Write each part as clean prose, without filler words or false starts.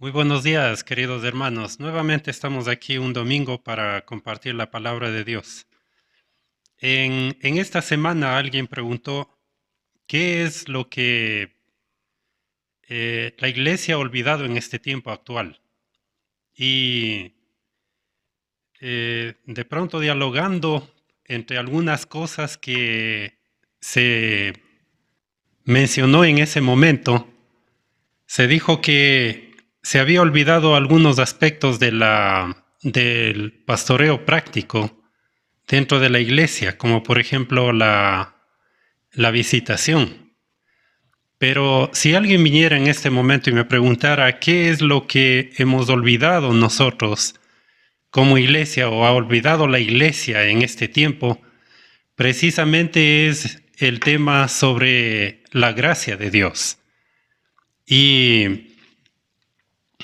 Muy buenos días, queridos hermanos. Nuevamente estamos aquí un domingo para compartir la palabra de Dios. En esta semana alguien preguntó, ¿qué es lo que la iglesia ha olvidado en este tiempo actual? Y de pronto dialogando entre algunas cosas que se mencionó en ese momento, se dijo que se había olvidado algunos aspectos del pastoreo práctico dentro de la iglesia, como por ejemplo la visitación. Pero si alguien viniera en este momento y me preguntara qué es lo que hemos olvidado nosotros como iglesia o ha olvidado la iglesia en este tiempo, precisamente es el tema sobre la gracia de Dios. Y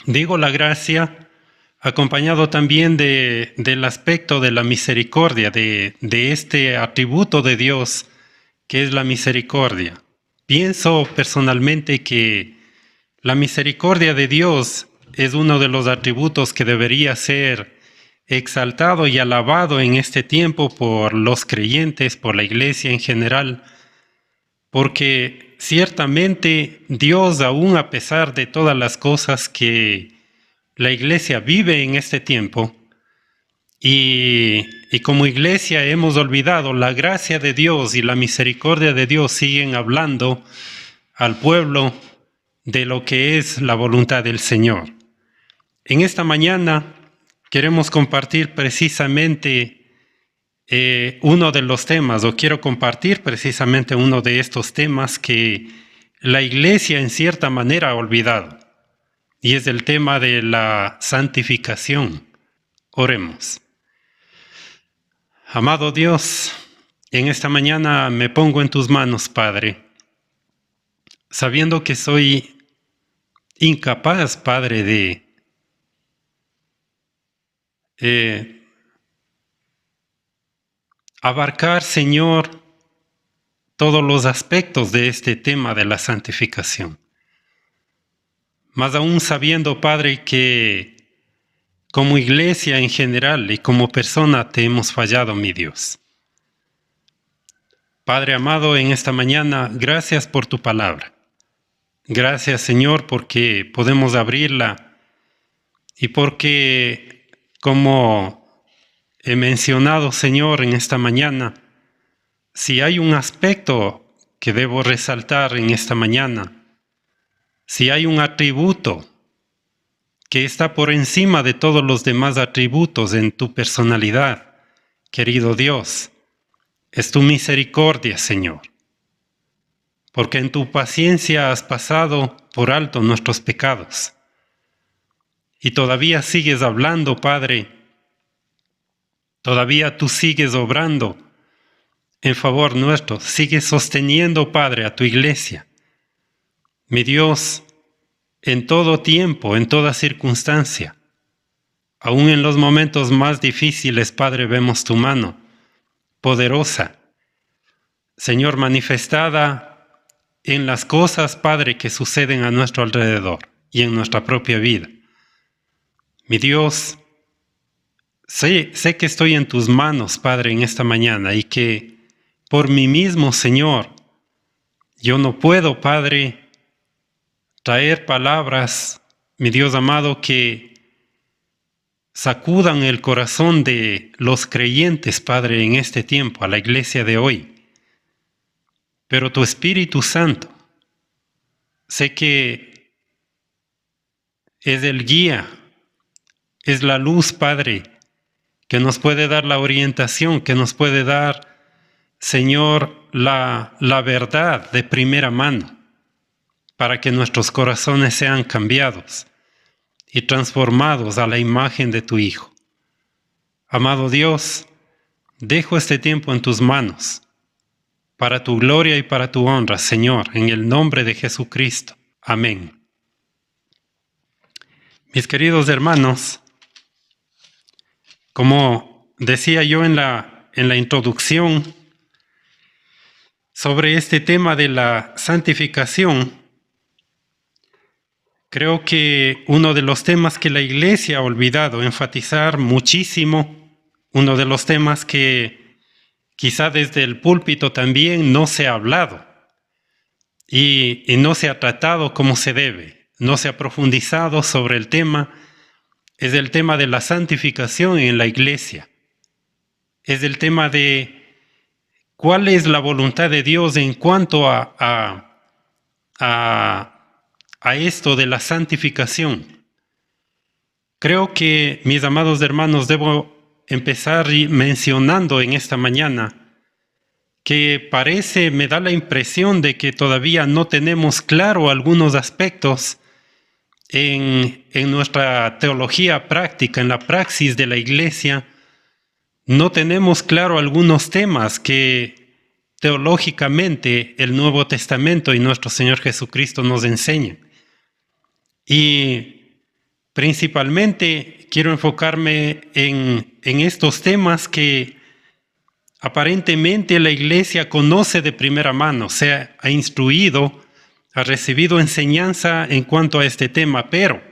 digo la gracia acompañado también del aspecto de la misericordia, de este atributo de Dios que es la misericordia. Pienso personalmente que la misericordia de Dios es uno de los atributos que debería ser exaltado y alabado en este tiempo por los creyentes, por la iglesia en general, porque ciertamente Dios, aún a pesar de todas las cosas que la iglesia vive en este tiempo, y como iglesia hemos olvidado la gracia de Dios y la misericordia de Dios siguen hablando al pueblo de lo que es la voluntad del Señor. En esta mañana queremos compartir precisamente uno de los temas, o quiero compartir precisamente uno de estos temas que la iglesia en cierta manera ha olvidado, y es el tema de la santificación. Oremos. Amado Dios, en esta mañana me pongo en tus manos, Padre, sabiendo que soy incapaz, Padre, de abarcar, Señor, todos los aspectos de este tema de la santificación. Más aún sabiendo, Padre, que como iglesia en general y como persona te hemos fallado, mi Dios. Padre amado, en esta mañana, gracias por tu palabra. Gracias, Señor, porque podemos abrirla y porque, como he mencionado, Señor, en esta mañana, si hay un aspecto que debo resaltar en esta mañana, si hay un atributo que está por encima de todos los demás atributos en tu personalidad, querido Dios, es tu misericordia, Señor. Porque en tu paciencia has pasado por alto nuestros pecados. Y todavía sigues hablando, Padre. Todavía tú sigues obrando en favor nuestro. Sigues sosteniendo, Padre, a tu iglesia. Mi Dios, en todo tiempo, en toda circunstancia, aún en los momentos más difíciles, Padre, vemos tu mano poderosa, Señor, manifestada en las cosas, Padre, que suceden a nuestro alrededor y en nuestra propia vida. Mi Dios, sé que estoy en tus manos, Padre, en esta mañana y que por mí mismo, Señor, yo no puedo, Padre, traer palabras, mi Dios amado, que sacudan el corazón de los creyentes, Padre, en este tiempo, a la iglesia de hoy. Pero tu Espíritu Santo, sé que es el guía, es la luz, Padre, que nos puede dar la orientación, que nos puede dar, Señor, la verdad de primera mano, para que nuestros corazones sean cambiados y transformados a la imagen de tu Hijo. Amado Dios, dejo este tiempo en tus manos, para tu gloria y para tu honra, Señor, en el nombre de Jesucristo. Amén. Mis queridos hermanos, como decía yo en la introducción sobre este tema de la santificación, creo que uno de los temas que la Iglesia ha olvidado enfatizar muchísimo, uno de los temas que quizá desde el púlpito también no se ha hablado y no se ha tratado como se debe, no se ha profundizado sobre el tema, es el tema de la santificación en la Iglesia. Es el tema de cuál es la voluntad de Dios en cuanto a esto de la santificación. Creo que, mis amados hermanos, debo empezar mencionando en esta mañana que me da la impresión de que todavía no tenemos claro algunos aspectos en nuestra teología práctica, en la praxis de la Iglesia. No tenemos claro algunos temas que teológicamente el Nuevo Testamento y nuestro Señor Jesucristo nos enseñan. Y principalmente quiero enfocarme en estos temas que aparentemente la Iglesia conoce de primera mano, se ha instruido, ha recibido enseñanza en cuanto a este tema, pero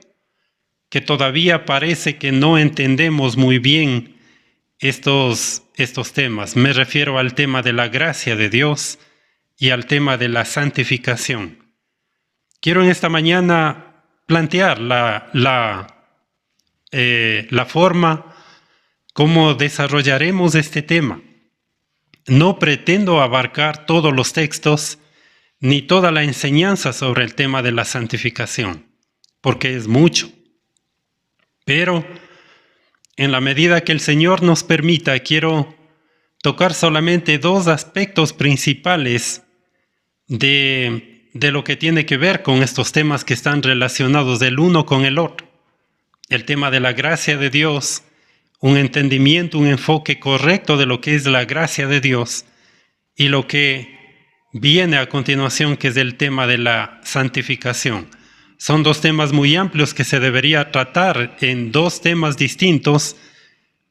que todavía parece que no entendemos muy bien estos temas. Me refiero al tema de la gracia de Dios y al tema de la santificación. Quiero en esta mañana plantear la forma como desarrollaremos este tema. No pretendo abarcar todos los textos ni toda la enseñanza sobre el tema de la santificación, porque es mucho. Pero en la medida que el Señor nos permita, quiero tocar solamente dos aspectos principales de lo que tiene que ver con estos temas que están relacionados el uno con el otro. El tema de la gracia de Dios, un entendimiento, un enfoque correcto de lo que es la gracia de Dios, y lo que viene a continuación, que es el tema de la santificación. Son dos temas muy amplios que se debería tratar en dos temas distintos,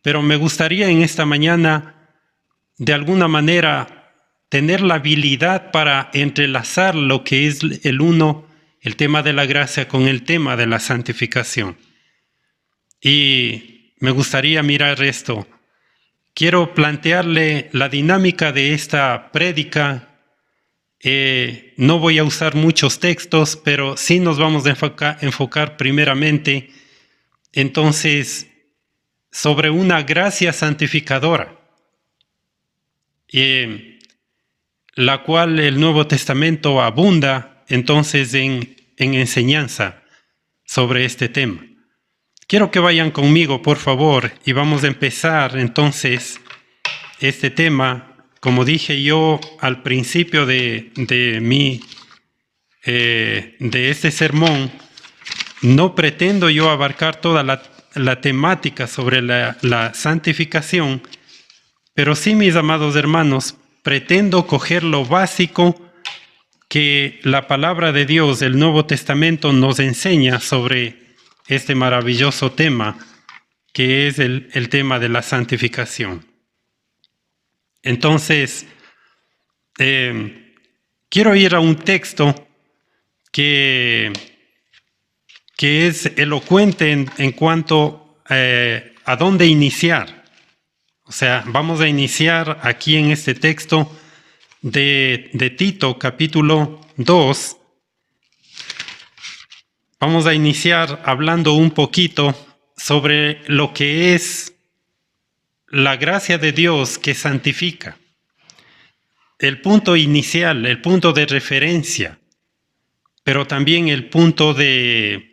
pero me gustaría en esta mañana, de alguna manera, tener la habilidad para entrelazar lo que es el tema de la gracia, con el tema de la santificación. Y me gustaría mirar esto. Quiero plantearle la dinámica de esta prédica. No voy a usar muchos textos, pero sí nos vamos a enfocar primeramente, entonces, sobre una gracia santificadora, la cual el Nuevo Testamento abunda entonces en enseñanza sobre este tema. Quiero que vayan conmigo, por favor, y vamos a empezar entonces este tema. Como dije yo al principio de este sermón, no pretendo yo abarcar toda la temática sobre la santificación, pero sí, mis amados hermanos, pretendo coger lo básico que la palabra de Dios, el Nuevo Testamento, nos enseña sobre este maravilloso tema, que es el tema de la santificación. Entonces, quiero ir a un texto que es elocuente en cuanto a dónde iniciar. O sea, vamos a iniciar aquí en este texto de Tito, capítulo 2. Vamos a iniciar hablando un poquito sobre lo que es la gracia de Dios que santifica. El punto inicial, el punto de referencia, pero también el punto de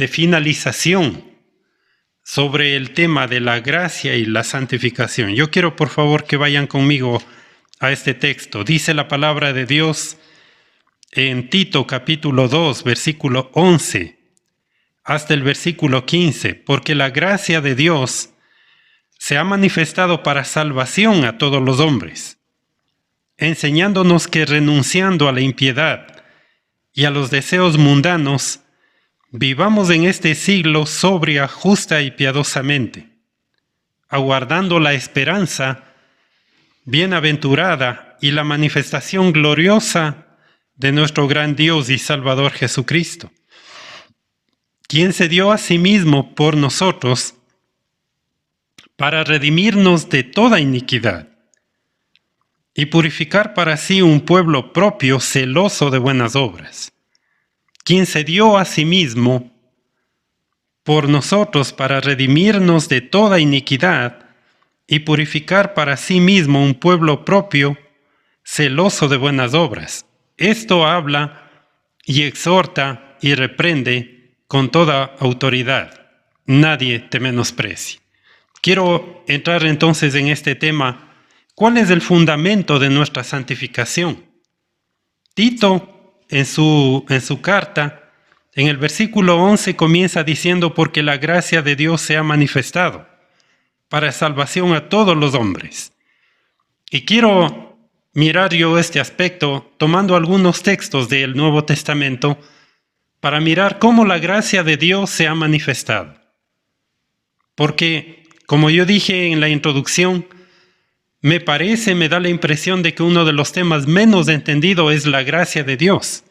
finalización sobre el tema de la gracia y la santificación. Yo quiero, por favor, que vayan conmigo a este texto. Dice la palabra de Dios en Tito capítulo 2, versículo 11 hasta el versículo 15, porque la gracia de Dios se ha manifestado para salvación a todos los hombres, enseñándonos que renunciando a la impiedad y a los deseos mundanos, vivamos en este siglo sobria, justa y piadosamente, aguardando la esperanza bienaventurada y la manifestación gloriosa de nuestro gran Dios y Salvador Jesucristo, quien se dio a sí mismo por nosotros para redimirnos de toda iniquidad y purificar para sí un pueblo propio celoso de buenas obras, quien se dio a sí mismo por nosotros para redimirnos de toda iniquidad y purificar para sí mismo un pueblo propio celoso de buenas obras. Esto habla y exhorta y reprende con toda autoridad. Nadie te menosprecie. Quiero entrar entonces en este tema. ¿Cuál es el fundamento de nuestra santificación? Tito, en su carta, en el versículo 11 comienza diciendo: porque la gracia de Dios se ha manifestado para salvación a todos los hombres. Y quiero mirar yo este aspecto tomando algunos textos del Nuevo Testamento para mirar cómo la gracia de Dios se ha manifestado. Porque, como yo dije en la introducción, me da la impresión de que uno de los temas menos entendidos es la gracia de Dios.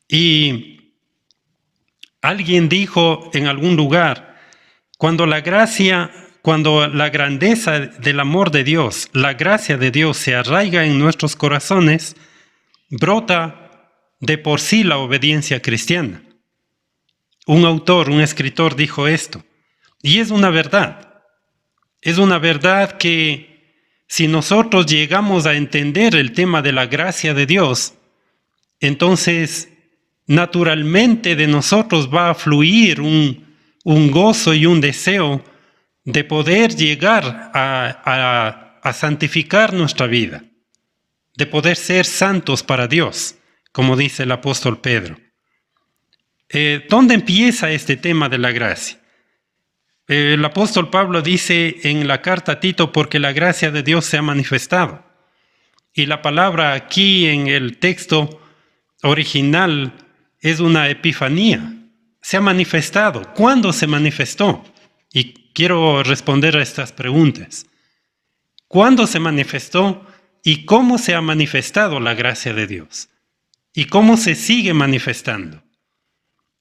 Y alguien dijo en algún lugar, cuando la grandeza del amor de Dios, la gracia de Dios se arraiga en nuestros corazones, brota de por sí la obediencia cristiana. Un escritor dijo esto, y es una verdad. Es una verdad que si nosotros llegamos a entender el tema de la gracia de Dios, entonces naturalmente de nosotros va a fluir un gozo y un deseo de poder llegar a santificar nuestra vida, de poder ser santos para Dios, como dice el apóstol Pedro. ¿Dónde empieza este tema de la gracia? El apóstol Pablo dice en la carta a Tito: porque la gracia de Dios se ha manifestado. Y la palabra aquí en el texto original es una epifanía. Se ha manifestado. ¿Cuándo se manifestó? Y quiero responder a estas preguntas. ¿Cuándo se manifestó y cómo se ha manifestado la gracia de Dios? ¿Y cómo se sigue manifestando?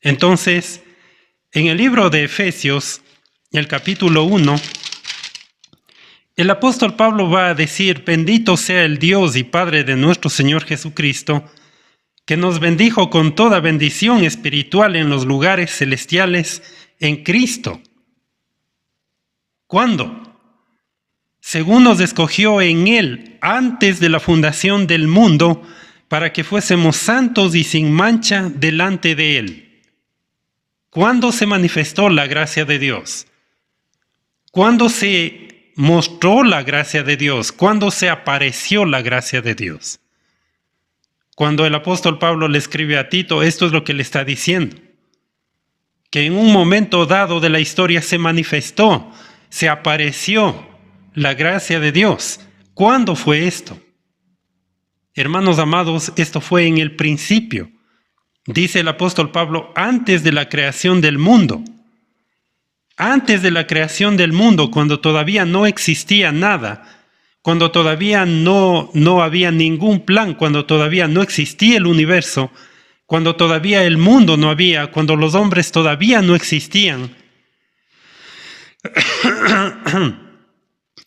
Entonces, en el libro de Efesios, el capítulo 1, el apóstol Pablo va a decir: bendito sea el Dios y Padre de nuestro Señor Jesucristo, que nos bendijo con toda bendición espiritual en los lugares celestiales en Cristo. ¿Cuándo? Según nos escogió en Él antes de la fundación del mundo, para que fuésemos santos y sin mancha delante de Él. ¿Cuándo se manifestó la gracia de Dios? ¿Cuándo se mostró la gracia de Dios? ¿Cuándo se apareció la gracia de Dios? Cuando el apóstol Pablo le escribe a Tito, esto es lo que le está diciendo: que en un momento dado de la historia se manifestó, se apareció la gracia de Dios. ¿Cuándo fue esto? Hermanos amados, esto fue en el principio. Dice el apóstol Pablo: antes de la creación del mundo. Antes de la creación del mundo, cuando todavía no existía nada, cuando todavía no había ningún plan, cuando todavía no existía el universo, cuando todavía el mundo no había, cuando los hombres todavía no existían,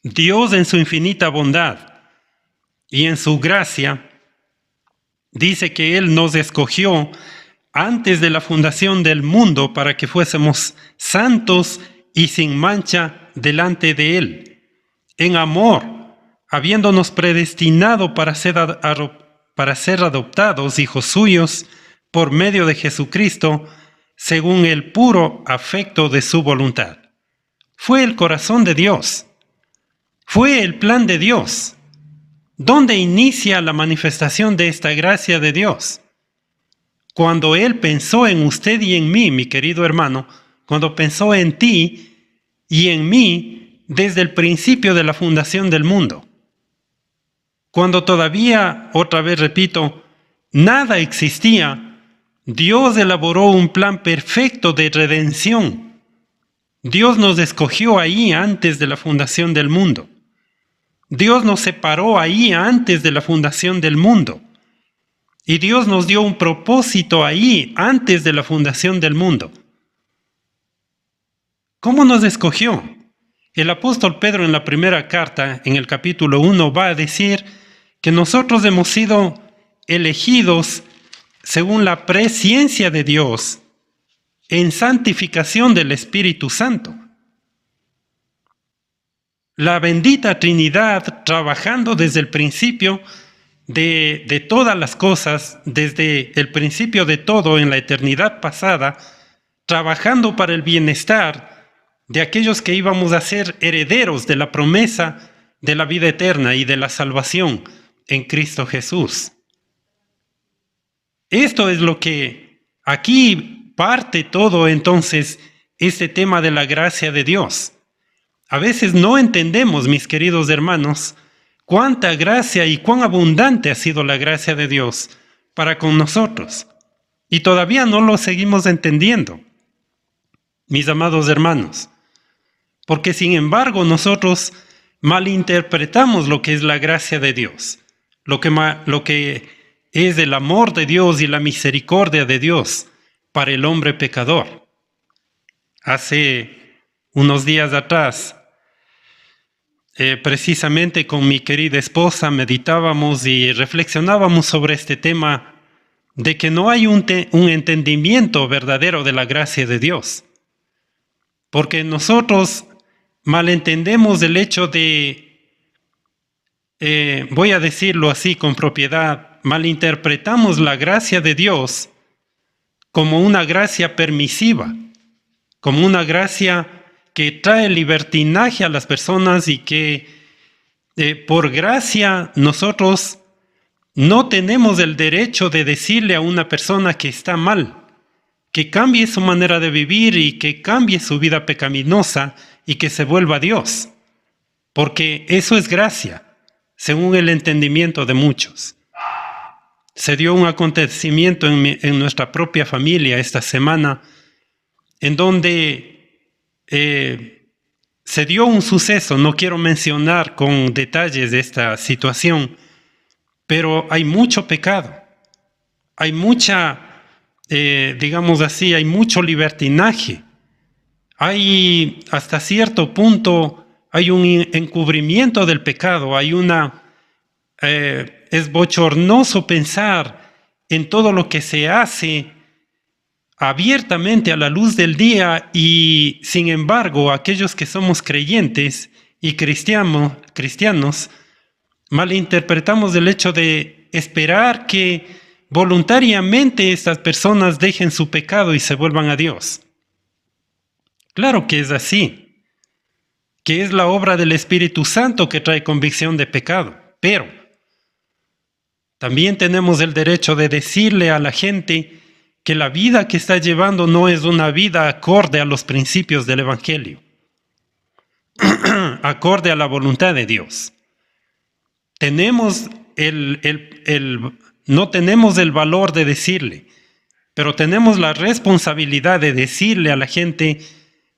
Dios en su infinita bondad y en su gracia dice que Él nos escogió antes de la fundación del mundo para que fuésemos santos y sin mancha delante de Él, en amor, habiéndonos predestinado para ser adoptados hijos suyos por medio de Jesucristo, según el puro afecto de su voluntad. Fue el corazón de Dios, fue el plan de Dios. ¿Dónde inicia la manifestación de esta gracia de Dios? Cuando Él pensó en usted y en mí, mi querido hermano, cuando pensó en ti y en mí desde el principio de la fundación del mundo. Cuando todavía, otra vez repito, nada existía, Dios elaboró un plan perfecto de redención. Dios nos escogió ahí antes de la fundación del mundo. Dios nos separó ahí antes de la fundación del mundo. Y Dios nos dio un propósito ahí antes de la fundación del mundo. ¿Cómo nos escogió? El apóstol Pedro en la primera carta, en el capítulo 1, va a decir que nosotros hemos sido elegidos según la presciencia de Dios en santificación del Espíritu Santo. La bendita Trinidad trabajando desde el principio de todas las cosas, desde el principio de todo en la eternidad pasada, trabajando para el bienestar de aquellos que íbamos a ser herederos de la promesa de la vida eterna y de la salvación en Cristo Jesús. Esto es lo que aquí parte todo entonces este tema de la gracia de Dios. A veces no entendemos, mis queridos hermanos, cuánta gracia y cuán abundante ha sido la gracia de Dios para con nosotros. Y todavía no lo seguimos entendiendo, mis amados hermanos. Porque sin embargo nosotros malinterpretamos lo que es la gracia de Dios, lo que es el amor de Dios y la misericordia de Dios para el hombre pecador. Hace unos días atrás, precisamente con mi querida esposa, meditábamos y reflexionábamos sobre este tema de que no hay un entendimiento verdadero de la gracia de Dios. Porque nosotros malentendemos el hecho de, voy a decirlo así con propiedad, malinterpretamos la gracia de Dios como una gracia permisiva, como una gracia que trae libertinaje a las personas y que por gracia nosotros no tenemos el derecho de decirle a una persona que está mal, que cambie su manera de vivir y que cambie su vida pecaminosa y que se vuelva a Dios, porque eso es gracia, según el entendimiento de muchos. Se dio un acontecimiento en nuestra propia familia esta semana, en donde se dio un suceso. No quiero mencionar con detalles de esta situación, pero hay mucho pecado, hay mucha, digamos así, hay mucho libertinaje. Hay hasta cierto punto, hay un encubrimiento del pecado, es bochornoso pensar en todo lo que se hace abiertamente a la luz del día y sin embargo aquellos que somos creyentes y cristianos malinterpretamos el hecho de esperar que voluntariamente estas personas dejen su pecado y se vuelvan a Dios. Claro que es así, que es la obra del Espíritu Santo que trae convicción de pecado, pero también tenemos el derecho de decirle a la gente que la vida que está llevando no es una vida acorde a los principios del Evangelio, acorde a la voluntad de Dios. No tenemos el valor de decirle, pero tenemos la responsabilidad de decirle a la gente: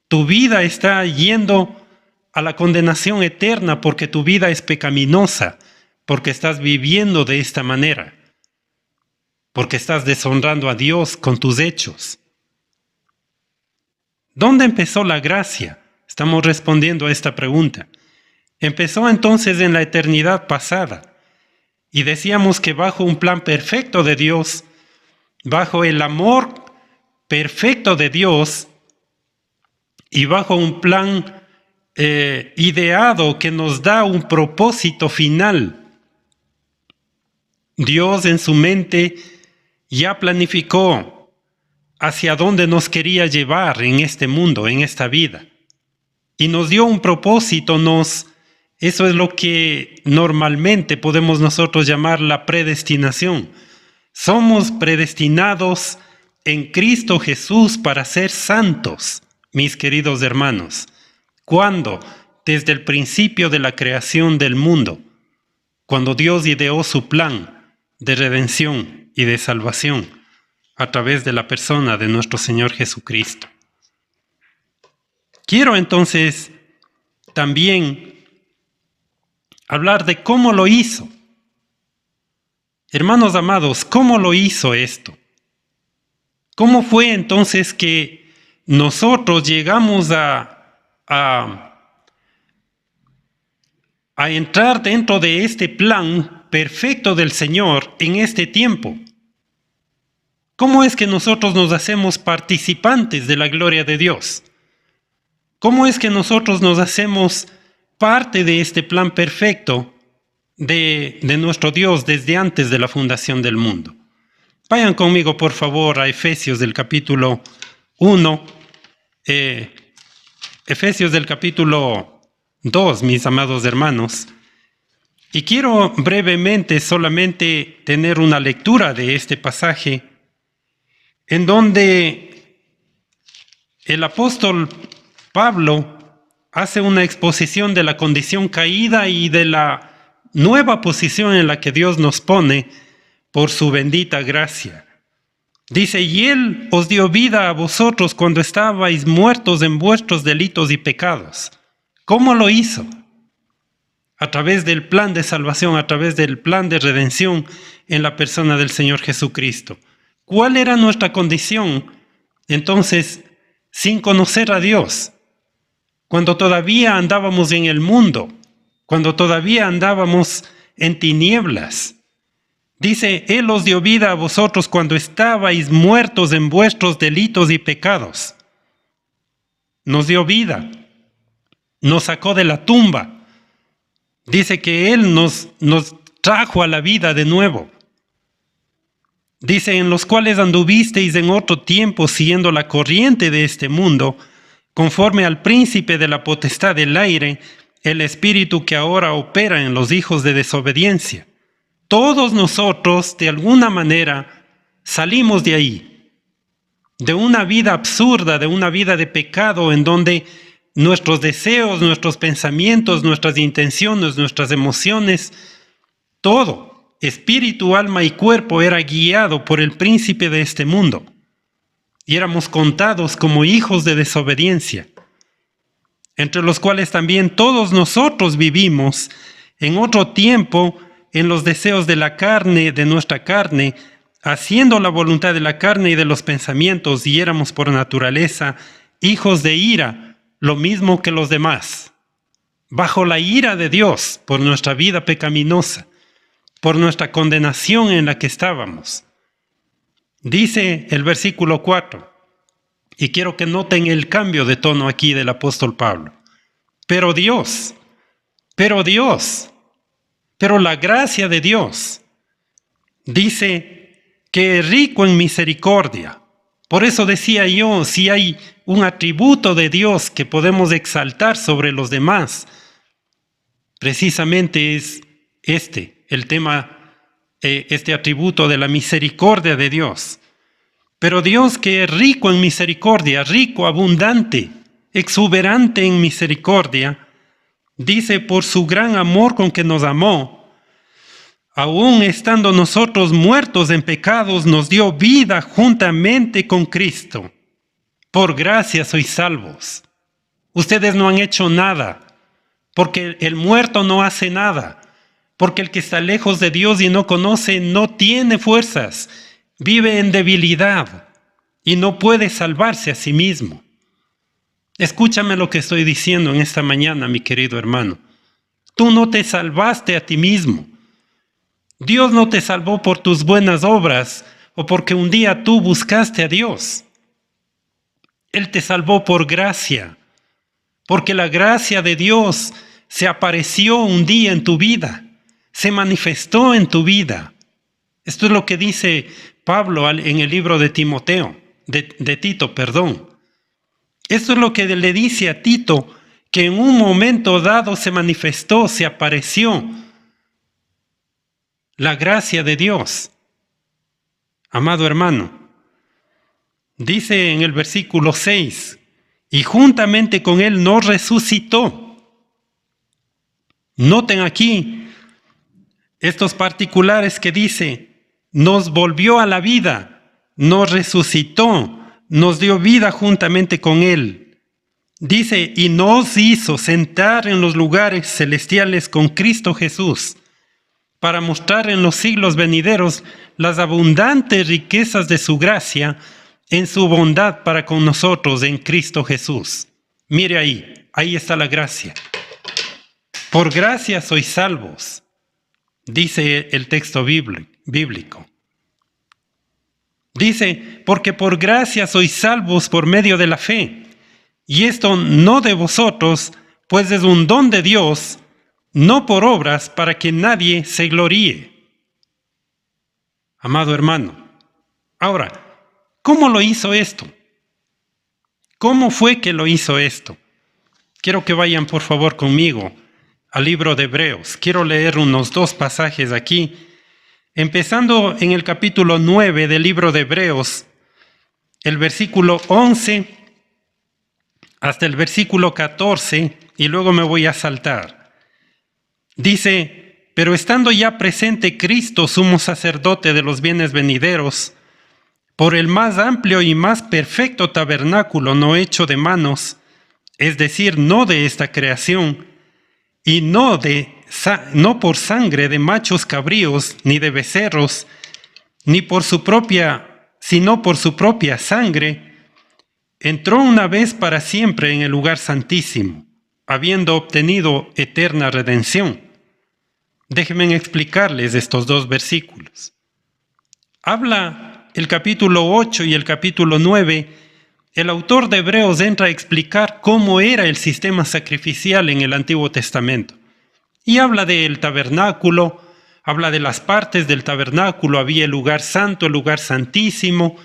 tu vida está yendo a la condenación eterna porque tu vida es pecaminosa, porque estás viviendo de esta manera, porque estás deshonrando a Dios con tus hechos. ¿Dónde empezó la gracia? Estamos respondiendo a esta pregunta. Empezó entonces en la eternidad pasada. Y decíamos que bajo un plan perfecto de Dios, bajo el amor perfecto de Dios y bajo un plan ideado que nos da un propósito final, Dios en su mente ya planificó hacia dónde nos quería llevar en este mundo, en esta vida. Y nos dio un propósito, eso es lo que normalmente podemos nosotros llamar la predestinación. Somos predestinados en Cristo Jesús para ser santos, mis queridos hermanos. ¿Cuándo? Desde el principio de la creación del mundo, cuando Dios ideó su plan de redención y de salvación a través de la persona de nuestro Señor Jesucristo. Quiero entonces también hablar de cómo lo hizo. Hermanos amados, ¿cómo lo hizo esto? ¿Cómo fue entonces que nosotros llegamos a entrar dentro de este plan perfecto del Señor en este tiempo? ¿Cómo es que nosotros nos hacemos participantes de la gloria de Dios? ¿Cómo es que nosotros nos hacemos parte de este plan perfecto de nuestro Dios desde antes de la fundación del mundo? Vayan conmigo, por favor, a Efesios del capítulo 1, Efesios del capítulo 2, mis amados hermanos. Y quiero brevemente solamente tener una lectura de este pasaje en donde el apóstol Pablo hace una exposición de la condición caída y de la nueva posición en la que Dios nos pone por su bendita gracia. Dice, y Él os dio vida a vosotros cuando estabais muertos en vuestros delitos y pecados. ¿Cómo lo hizo? A través del plan de salvación, a través del plan de redención en la persona del Señor Jesucristo. ¿Cuál era nuestra condición entonces sin conocer a Dios? Cuando todavía andábamos en el mundo, cuando todavía andábamos en tinieblas. Dice, Él os dio vida a vosotros cuando estabais muertos en vuestros delitos y pecados. Nos dio vida, nos sacó de la tumba. Dice que Él nos trajo a la vida de nuevo. Dice, en los cuales anduvisteis en otro tiempo siguiendo la corriente de este mundo, conforme al príncipe de la potestad del aire, el espíritu que ahora opera en los hijos de desobediencia. Todos nosotros, de alguna manera, salimos de ahí, de una vida absurda, de una vida de pecado, en donde nuestros deseos, nuestros pensamientos, nuestras intenciones, nuestras emociones, todo, espíritu, alma y cuerpo, era guiado por el príncipe de este mundo. Y éramos contados como hijos de desobediencia, entre los cuales también todos nosotros vivimos en otro tiempo, en los deseos de la carne, de nuestra carne, haciendo la voluntad de la carne y de los pensamientos, y éramos por naturaleza hijos de ira, lo mismo que los demás, bajo la ira de Dios por nuestra vida pecaminosa, por nuestra condenación en la que estábamos. Dice el versículo 4, y quiero que noten el cambio de tono aquí del apóstol Pablo. Pero la gracia de Dios, dice que es rico en misericordia. Por eso decía yo, si hay un atributo de Dios que podemos exaltar sobre los demás, precisamente es el tema, este atributo de la misericordia de Dios. Pero Dios, que es rico en misericordia, rico, abundante, exuberante en misericordia, dice, por su gran amor con que nos amó, aún estando nosotros muertos en pecados, nos dio vida juntamente con Cristo. Por gracia sois salvos. Ustedes no han hecho nada, porque el muerto no hace nada, porque el que está lejos de Dios y no conoce no tiene fuerzas, vive en debilidad y no puede salvarse a sí mismo. Escúchame lo que estoy diciendo en esta mañana, mi querido hermano. Tú no te salvaste a ti mismo. Dios no te salvó por tus buenas obras o porque un día tú buscaste a Dios. Él te salvó por gracia, porque la gracia de Dios se apareció un día en tu vida, se manifestó en tu vida. Esto es lo que dice Pablo en el libro de Tito. Esto es lo que le dice a Tito, que en un momento dado se manifestó, se apareció la gracia de Dios. Amado hermano, dice en el versículo 6, y juntamente con Él nos resucitó. Noten aquí estos particulares que dice, nos volvió a la vida, nos resucitó, nos dio vida juntamente con Él. Dice, y nos hizo sentar en los lugares celestiales con Cristo Jesús, para mostrar en los siglos venideros las abundantes riquezas de su gracia en su bondad para con nosotros en Cristo Jesús. Mire ahí está la gracia. Por gracia sois salvos, dice el texto bíblico. Dice, porque por gracia sois salvos por medio de la fe. Y esto no de vosotros, pues es un don de Dios, no por obras, para que nadie se gloríe. Amado hermano, ahora, ¿cómo lo hizo esto? ¿Cómo fue que lo hizo esto? Quiero que vayan por favor conmigo al libro de Hebreos. Quiero leer unos 2 pasajes aquí, empezando en el capítulo 9 del libro de Hebreos, el versículo 11 hasta el versículo 14, y luego me voy a saltar. Dice, pero estando ya presente Cristo, sumo sacerdote de los bienes venideros, por el más amplio y más perfecto tabernáculo no hecho de manos, es decir, no de esta creación, y no por sangre de machos cabríos, ni de becerros, sino por su propia sangre, entró una vez para siempre en el lugar santísimo, habiendo obtenido eterna redención. Déjenme explicarles estos 2 versículos. Habla el capítulo 8 y el capítulo 9, el autor de Hebreos entra a explicar cómo era el sistema sacrificial en el Antiguo Testamento. Y habla del tabernáculo, habla de las partes del tabernáculo, había el lugar santo, el lugar santísimo,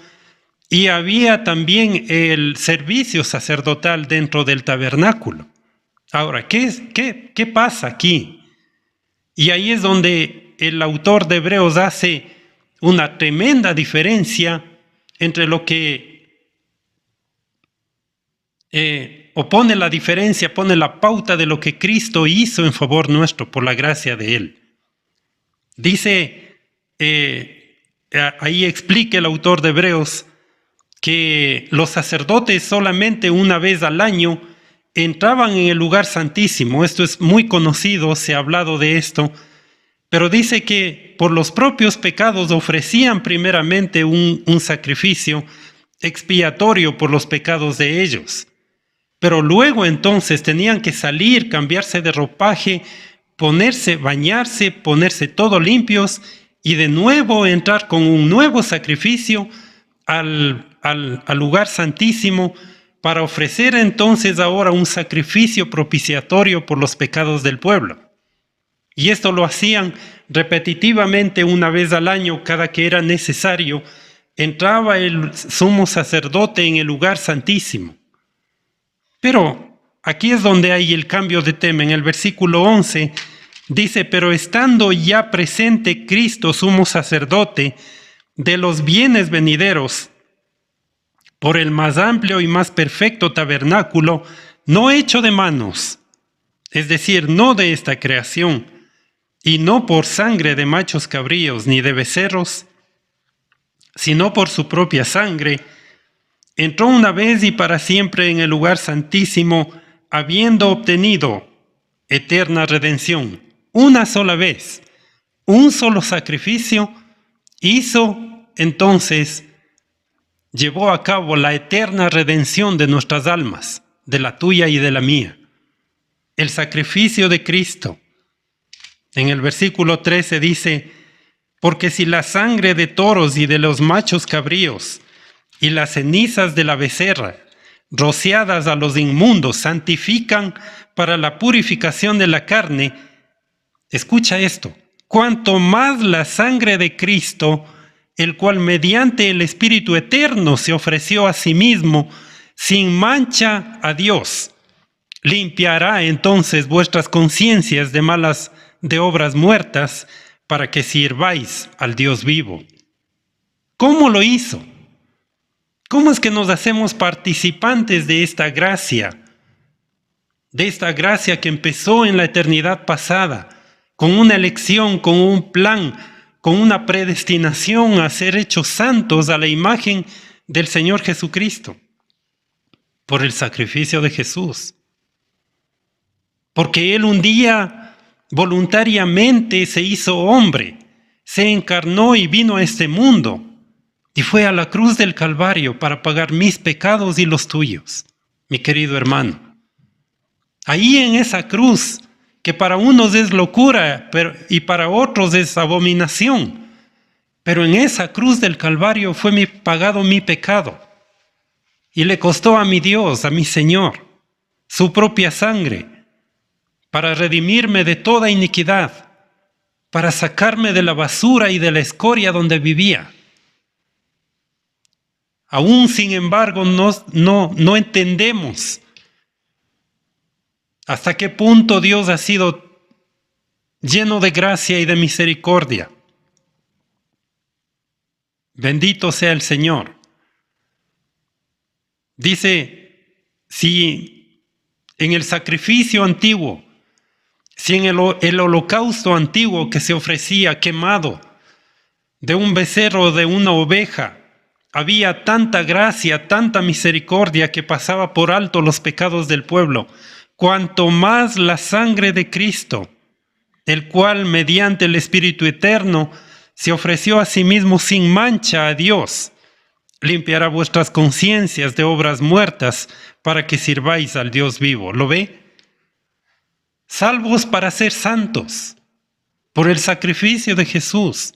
y había también el servicio sacerdotal dentro del tabernáculo. Ahora, ¿qué pasa aquí? Y ahí es donde el autor de Hebreos hace una tremenda diferencia entre lo que pone la pauta de lo que Cristo hizo en favor nuestro por la gracia de Él. Dice, ahí explica el autor de Hebreos que los sacerdotes solamente una vez al año entraban en el lugar santísimo. Esto es muy conocido, se ha hablado de esto, pero dice que por los propios pecados ofrecían primeramente un sacrificio expiatorio por los pecados de ellos. Pero luego entonces tenían que salir, cambiarse de ropaje, bañarse, ponerse todo limpios y de nuevo entrar con un nuevo sacrificio al lugar santísimo para ofrecer entonces ahora un sacrificio propiciatorio por los pecados del pueblo. Y esto lo hacían repetitivamente una vez al año, cada que era necesario. Entraba el sumo sacerdote en el lugar santísimo. Pero aquí es donde hay el cambio de tema. En el versículo 11 dice, pero estando ya presente Cristo, sumo sacerdote de los bienes venideros, por el más amplio y más perfecto tabernáculo, no hecho de manos, es decir, no de esta creación, y no por sangre de machos cabríos ni de becerros, sino por su propia sangre, entró una vez y para siempre en el lugar santísimo, habiendo obtenido eterna redención. Una sola vez, un solo sacrificio, llevó a cabo la eterna redención de nuestras almas, de la tuya y de la mía. El sacrificio de Cristo. En el versículo 13 dice, porque si la sangre de toros y de los machos cabríos y las cenizas de la becerra, rociadas a los inmundos, santifican para la purificación de la carne, escucha esto, cuanto más la sangre de Cristo, el cual mediante el Espíritu eterno se ofreció a sí mismo sin mancha a Dios, limpiará entonces vuestras conciencias de obras muertas para que sirváis al Dios vivo. ¿Cómo lo hizo? ¿Cómo es que nos hacemos participantes de esta gracia? De esta gracia que empezó en la eternidad pasada, con una elección, con un plan, con una predestinación a ser hechos santos a la imagen del Señor Jesucristo, por el sacrificio de Jesús. Porque Él un día voluntariamente se hizo hombre, se encarnó y vino a este mundo y fue a la cruz del Calvario para pagar mis pecados y los tuyos, mi querido hermano. Ahí en esa cruz, que para unos es locura y para otros es abominación, pero en esa cruz del Calvario fue pagado mi pecado y le costó a mi Dios, a mi Señor, su propia sangre para redimirme de toda iniquidad, para sacarme de la basura y de la escoria donde vivía. Aún sin embargo no entendemos hasta qué punto Dios ha sido lleno de gracia y de misericordia. Bendito sea el Señor. Dice, si en el sacrificio antiguo, si en el holocausto antiguo que se ofrecía quemado de un becerro o de una oveja, había tanta gracia, tanta misericordia que pasaba por alto los pecados del pueblo, cuanto más la sangre de Cristo, el cual mediante el Espíritu Eterno se ofreció a sí mismo sin mancha a Dios, limpiará vuestras conciencias de obras muertas para que sirváis al Dios vivo. ¿Lo ve? Salvos para ser santos por el sacrificio de Jesús.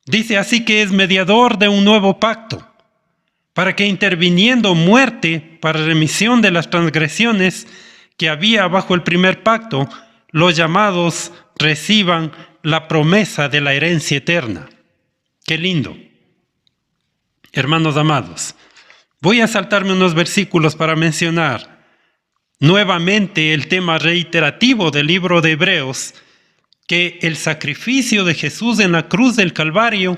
Dice así que es mediador de un nuevo pacto, para que interviniendo muerte para remisión de las transgresiones que había bajo el primer pacto, los llamados reciban la promesa de la herencia eterna. ¡Qué lindo! Hermanos amados, voy a saltarme unos versículos para mencionar nuevamente el tema reiterativo del libro de Hebreos, que el sacrificio de Jesús en la cruz del Calvario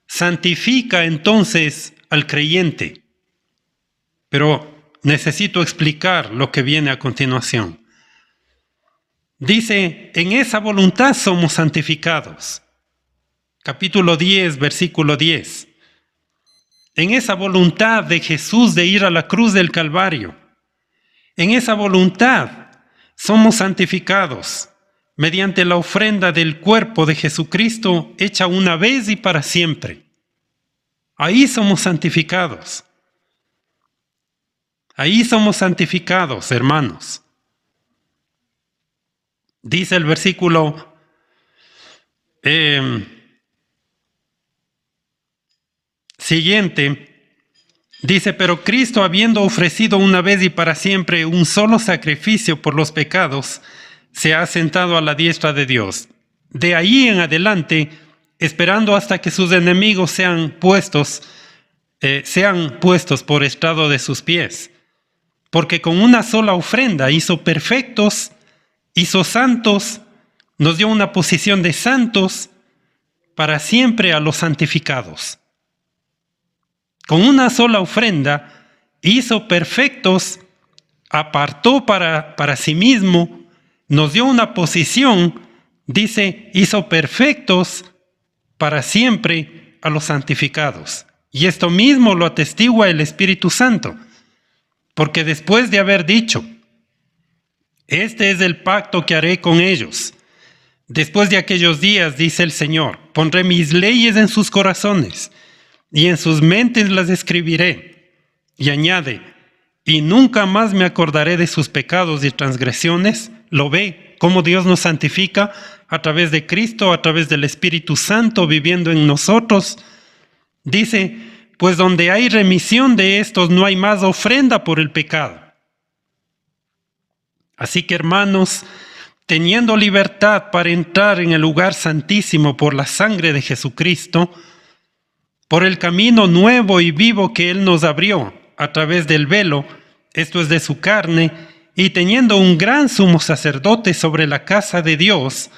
santifica entonces al creyente. Pero necesito explicar lo que viene a continuación. Dice, en esa voluntad somos santificados. Capítulo 10, versículo 10. En esa voluntad de Jesús de ir a la cruz del Calvario, en esa voluntad somos santificados mediante la ofrenda del cuerpo de Jesucristo hecha una vez y para siempre. Ahí somos santificados. Ahí somos santificados, hermanos. Dice el versículo siguiente, dice, pero Cristo, habiendo ofrecido una vez y para siempre un solo sacrificio por los pecados, se ha sentado a la diestra de Dios. De ahí en adelante, esperando hasta que sus enemigos sean puestos por estrado de sus pies. Porque con una sola ofrenda hizo perfectos, hizo santos, nos dio una posición de santos para siempre a los santificados. Con una sola ofrenda hizo perfectos, apartó para sí mismo, nos dio una posición, dice, hizo perfectos para siempre a los santificados. Y esto mismo lo atestigua el Espíritu Santo, porque después de haber dicho, este es el pacto que haré con ellos. Después de aquellos días, dice el Señor, pondré mis leyes en sus corazones y en sus mentes las escribiré. Y añade, y nunca más me acordaré de sus pecados y transgresiones. Lo ve, cómo Dios nos santifica a través de Cristo, a través del Espíritu Santo viviendo en nosotros. Dice, pues donde hay remisión de estos no hay más ofrenda por el pecado. Así que, hermanos, teniendo libertad para entrar en el lugar santísimo por la sangre de Jesucristo, por el camino nuevo y vivo que Él nos abrió a través del velo, esto es de su carne, y teniendo un gran sumo sacerdote sobre la casa de Dios,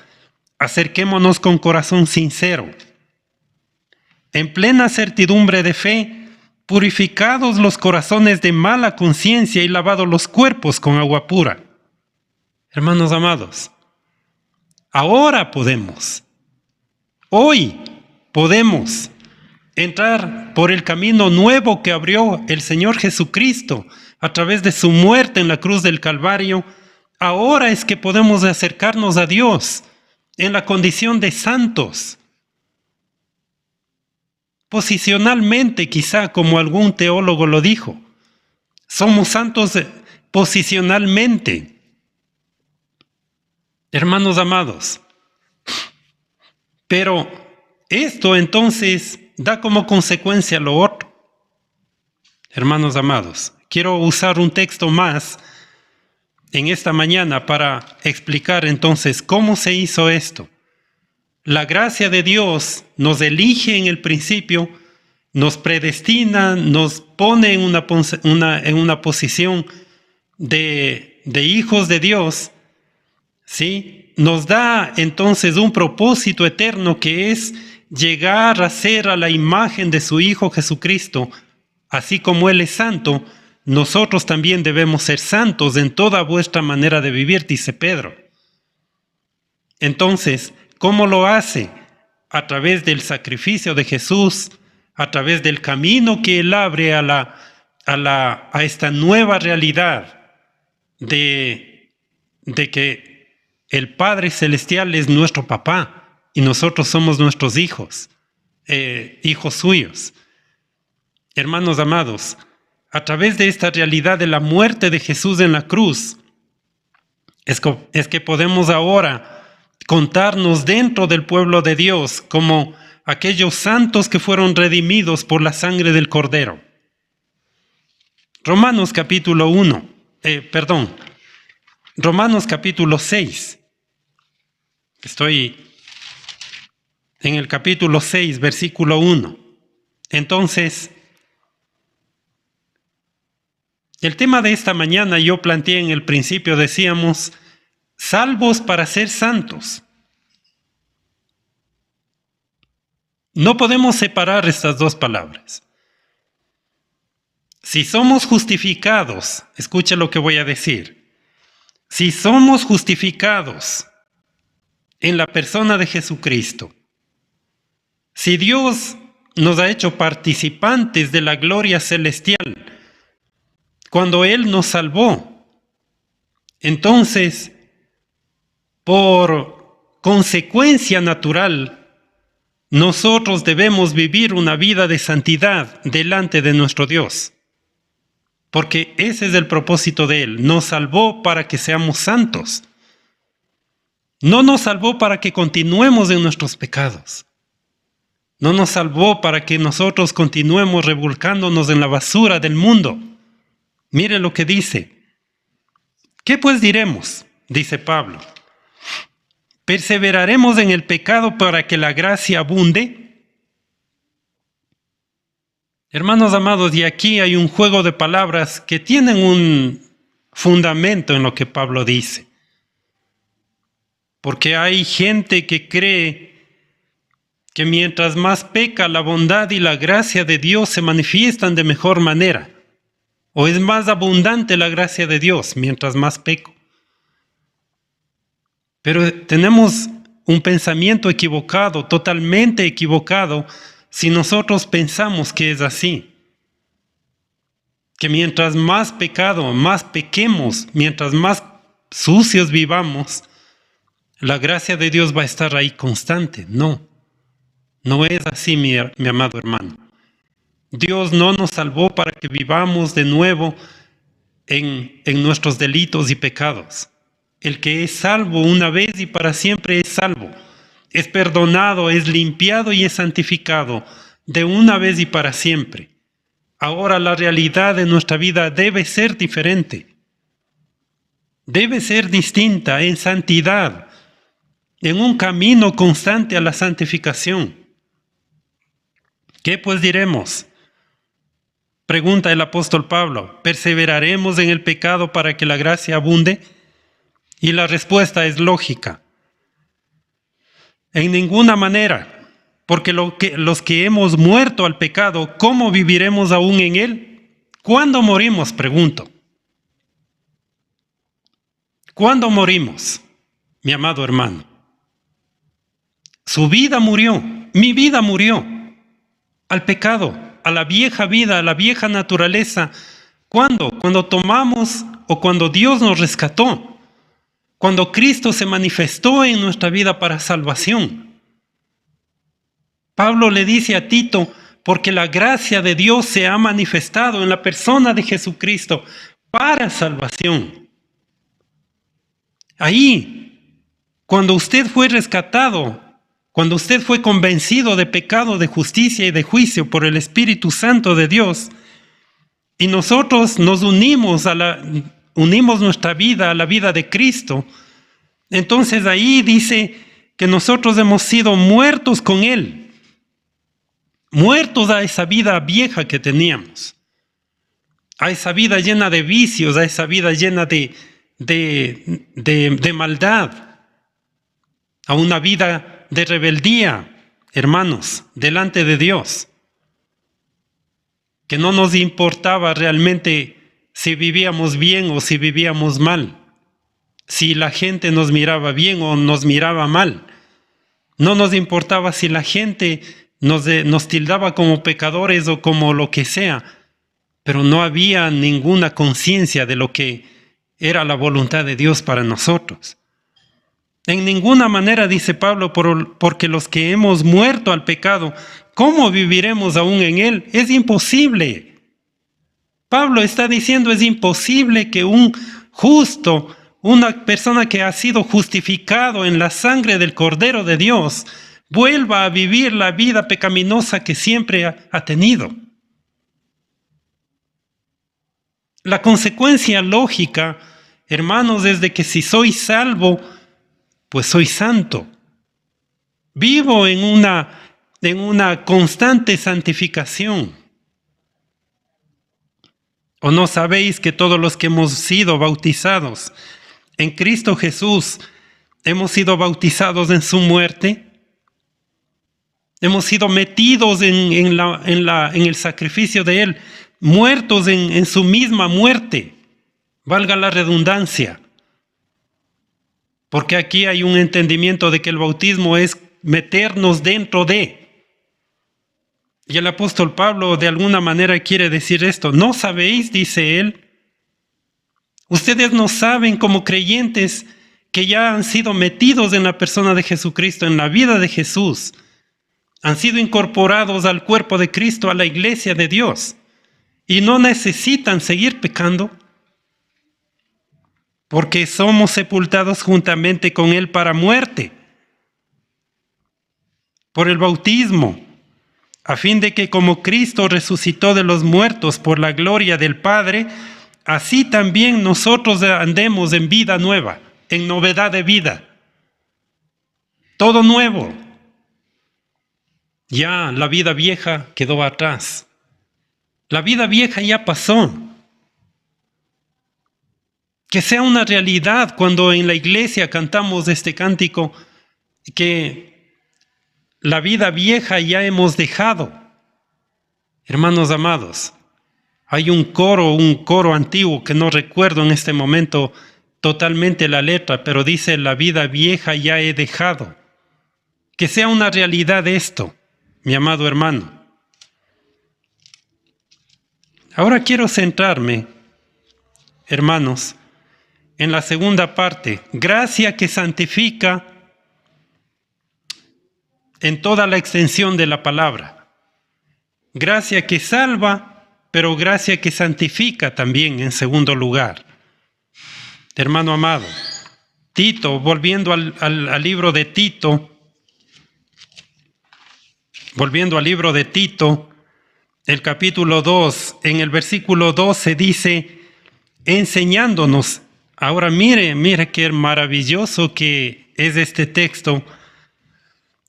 acerquémonos con corazón sincero, en plena certidumbre de fe, purificados los corazones de mala conciencia y lavados los cuerpos con agua pura. Hermanos amados, ahora podemos, hoy podemos entrar por el camino nuevo que abrió el Señor Jesucristo a través de su muerte en la cruz del Calvario Ahora es que podemos acercarnos a Dios en la condición de santos. Posicionalmente, quizá, como algún teólogo lo dijo, somos santos posicionalmente. Hermanos amados, pero esto entonces da como consecuencia lo otro. Hermanos amados, quiero usar un texto más en esta mañana para explicar entonces cómo se hizo esto. La gracia de Dios nos elige en el principio, nos predestina, nos pone en una posición de hijos de Dios, ¿sí? Nos da entonces un propósito eterno que es llegar a ser a la imagen de su Hijo Jesucristo. Así como Él es santo, nosotros también debemos ser santos en toda vuestra manera de vivir, dice Pedro. Entonces, ¿cómo lo hace? A través del sacrificio de Jesús, a través del camino que Él abre a esta nueva realidad de que el Padre Celestial es nuestro papá y nosotros somos nuestros hijos, hijos suyos. Hermanos amados, a través de esta realidad de la muerte de Jesús en la cruz, es que podemos ahora contarnos dentro del pueblo de Dios como aquellos santos que fueron redimidos por la sangre del Cordero. Romanos capítulo 6. Estoy en el capítulo 6, versículo 1. Entonces, el tema de esta mañana yo planteé en el principio, decíamos, salvos para ser santos. No podemos separar estas dos palabras. Si somos justificados, escuche lo que voy a decir. Si somos justificados en la persona de Jesucristo, si Dios nos ha hecho participantes de la gloria celestial, cuando Él nos salvó, entonces, por consecuencia natural, nosotros debemos vivir una vida de santidad delante de nuestro Dios. Porque ese es el propósito de Él. Nos salvó para que seamos santos. No nos salvó para que continuemos en nuestros pecados. No nos salvó para que nosotros continuemos revolcándonos en la basura del mundo. Mire lo que dice. ¿Qué pues diremos? Dice Pablo. ¿Perseveraremos en el pecado para que la gracia abunde? Hermanos amados, y aquí hay un juego de palabras que tienen un fundamento en lo que Pablo dice. Porque hay gente que cree que mientras más peca, la bondad y la gracia de Dios se manifiestan de mejor manera. O es más abundante la gracia de Dios mientras más peco. Pero tenemos un pensamiento equivocado, totalmente equivocado, si nosotros pensamos que es así. Que mientras más pecado, más pequemos, mientras más sucios vivamos, la gracia de Dios va a estar ahí constante. No, no es así, mi amado hermano. Dios no nos salvó para que vivamos de nuevo en nuestros delitos y pecados. El que es salvo una vez y para siempre es salvo. Es perdonado, es limpiado y es santificado de una vez y para siempre. Ahora la realidad de nuestra vida debe ser diferente. Debe ser distinta en santidad, en un camino constante a la santificación. ¿Qué pues diremos? Pregunta el apóstol Pablo. ¿Perseveraremos en el pecado para que la gracia abunde? Y la respuesta es lógica. En ninguna manera, porque los que hemos muerto al pecado, ¿cómo viviremos aún en él? ¿Cuándo morimos? Pregunto. ¿Cuándo morimos, mi amado hermano? Su vida murió, mi vida murió al pecado, a la vieja vida, a la vieja naturaleza. ¿Cuándo? Cuando tomamos o cuando Dios nos rescató. cuando Cristo se manifestó en nuestra vida para salvación. Pablo le dice a Tito, porque la gracia de Dios se ha manifestado en la persona de Jesucristo para salvación. Ahí, cuando usted fue rescatado, cuando usted fue convencido de pecado, de justicia y de juicio por el Espíritu Santo de Dios, y nosotros nos unimos nuestra vida a la vida de Cristo, entonces ahí dice que nosotros hemos sido muertos con Él. Muertos a esa vida vieja que teníamos, a esa vida llena de vicios, a esa vida llena de maldad, a una vida de rebeldía, hermanos, delante de Dios, que no nos importaba realmente si vivíamos bien o si vivíamos mal, si la gente nos miraba bien o nos miraba mal. No nos importaba si la gente nos tildaba como pecadores o como lo que sea, pero no había ninguna conciencia de lo que era la voluntad de Dios para nosotros. En ninguna manera, dice Pablo, porque los que hemos muerto al pecado, ¿cómo viviremos aún en él? Es imposible. Pablo está diciendo, es imposible que un justo, una persona que ha sido justificado en la sangre del Cordero de Dios, vuelva a vivir la vida pecaminosa que siempre ha tenido. La consecuencia lógica, hermanos, es de que si soy salvo, pues soy santo. Vivo en una constante santificación. ¿O no sabéis que todos los que hemos sido bautizados en Cristo Jesús, hemos sido bautizados en su muerte? Hemos sido metidos en el sacrificio de Él, muertos en su misma muerte, valga la redundancia. Porque aquí hay un entendimiento de que el bautismo es meternos dentro de. Y el apóstol Pablo de alguna manera quiere decir esto. ¿No sabéis, dice él? Ustedes no saben como creyentes que ya han sido metidos en la persona de Jesucristo, en la vida de Jesús. Han sido incorporados al cuerpo de Cristo, a la iglesia de Dios. Y no necesitan seguir pecando. Porque somos sepultados juntamente con Él para muerte. Por el bautismo. A fin de que como Cristo resucitó de los muertos por la gloria del Padre, así también nosotros andemos en vida nueva, en novedad de vida. Todo nuevo. Ya la vida vieja quedó atrás. La vida vieja ya pasó. Que sea una realidad cuando en la iglesia cantamos este cántico, que la vida vieja ya hemos dejado. Hermanos amados, hay un coro antiguo que no recuerdo en este momento totalmente la letra, pero dice, la vida vieja ya he dejado. Que sea una realidad esto, mi amado hermano. Ahora quiero centrarme, hermanos, en la segunda parte, gracia que santifica en toda la extensión de la palabra. Gracia que salva, pero gracia que santifica también en segundo lugar. Hermano amado, Tito, volviendo al libro de Tito, el capítulo 2, en el versículo 12 dice, enseñándonos. Ahora mire qué maravilloso que es este texto.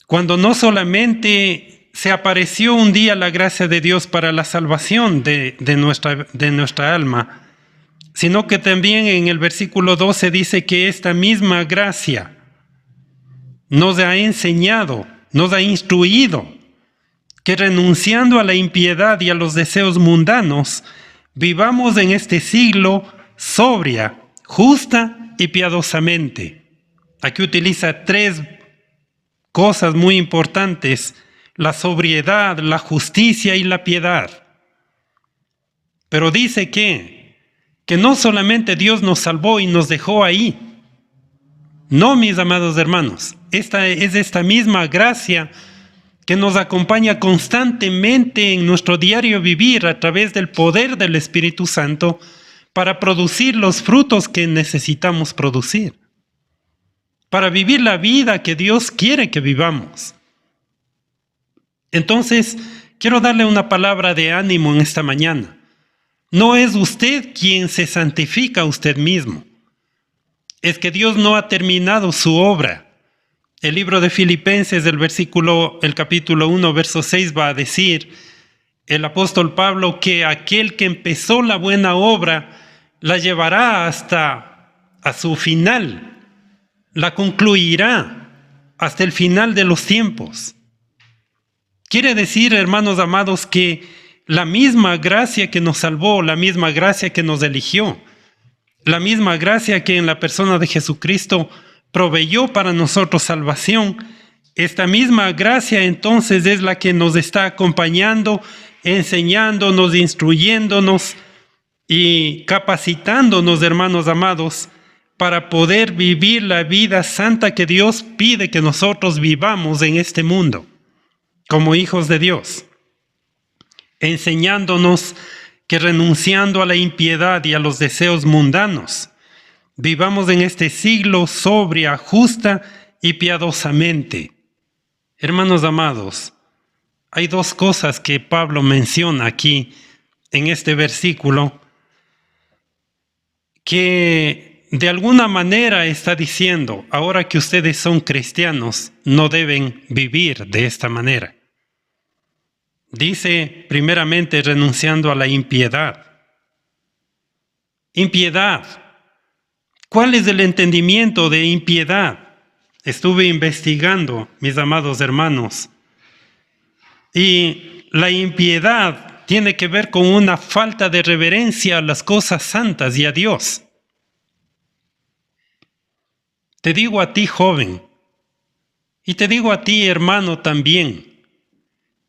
Cuando no solamente se apareció un día la gracia de Dios para la salvación de nuestra alma, sino que también en el versículo 12 dice que esta misma gracia nos ha enseñado, nos ha instruido, que renunciando a la impiedad y a los deseos mundanos, vivamos en este siglo sobria, justa y piadosamente. Aquí utiliza tres cosas muy importantes: la sobriedad, la justicia y la piedad. Pero dice que no solamente Dios nos salvó y nos dejó ahí, No, mis amados hermanos, esta es esta misma gracia que nos acompaña constantemente en nuestro diario vivir a través del poder del Espíritu Santo para producir los frutos que necesitamos producir, para vivir la vida que Dios quiere que vivamos. Entonces, quiero darle una palabra de ánimo en esta mañana. No es usted quien se santifica a usted mismo. Es que Dios no ha terminado su obra. El libro de Filipenses, el capítulo 1, verso 6 va a decir el apóstol Pablo que aquel que empezó la buena obra la llevará hasta a su final, la concluirá hasta el final de los tiempos. Quiere decir, hermanos amados, que la misma gracia que nos salvó, la misma gracia que nos eligió, la misma gracia que en la persona de Jesucristo proveyó para nosotros salvación, esta misma gracia entonces es la que nos está acompañando, enseñándonos, instruyéndonos y capacitándonos, hermanos amados, para poder vivir la vida santa que Dios pide que nosotros vivamos en este mundo, como hijos de Dios, enseñándonos que renunciando a la impiedad y a los deseos mundanos, vivamos en este siglo sobria, justa y piadosamente. Hermanos amados, hay dos cosas que Pablo menciona aquí en este versículo que de alguna manera está diciendo, ahora que ustedes son cristianos, no deben vivir de esta manera. Dice, primeramente, renunciando a la impiedad. Impiedad. ¿Cuál es el entendimiento de impiedad? Estuve investigando, mis amados hermanos, y la impiedad tiene que ver con una falta de reverencia a las cosas santas y a Dios. Te digo a ti, joven, y te digo a ti, hermano, también,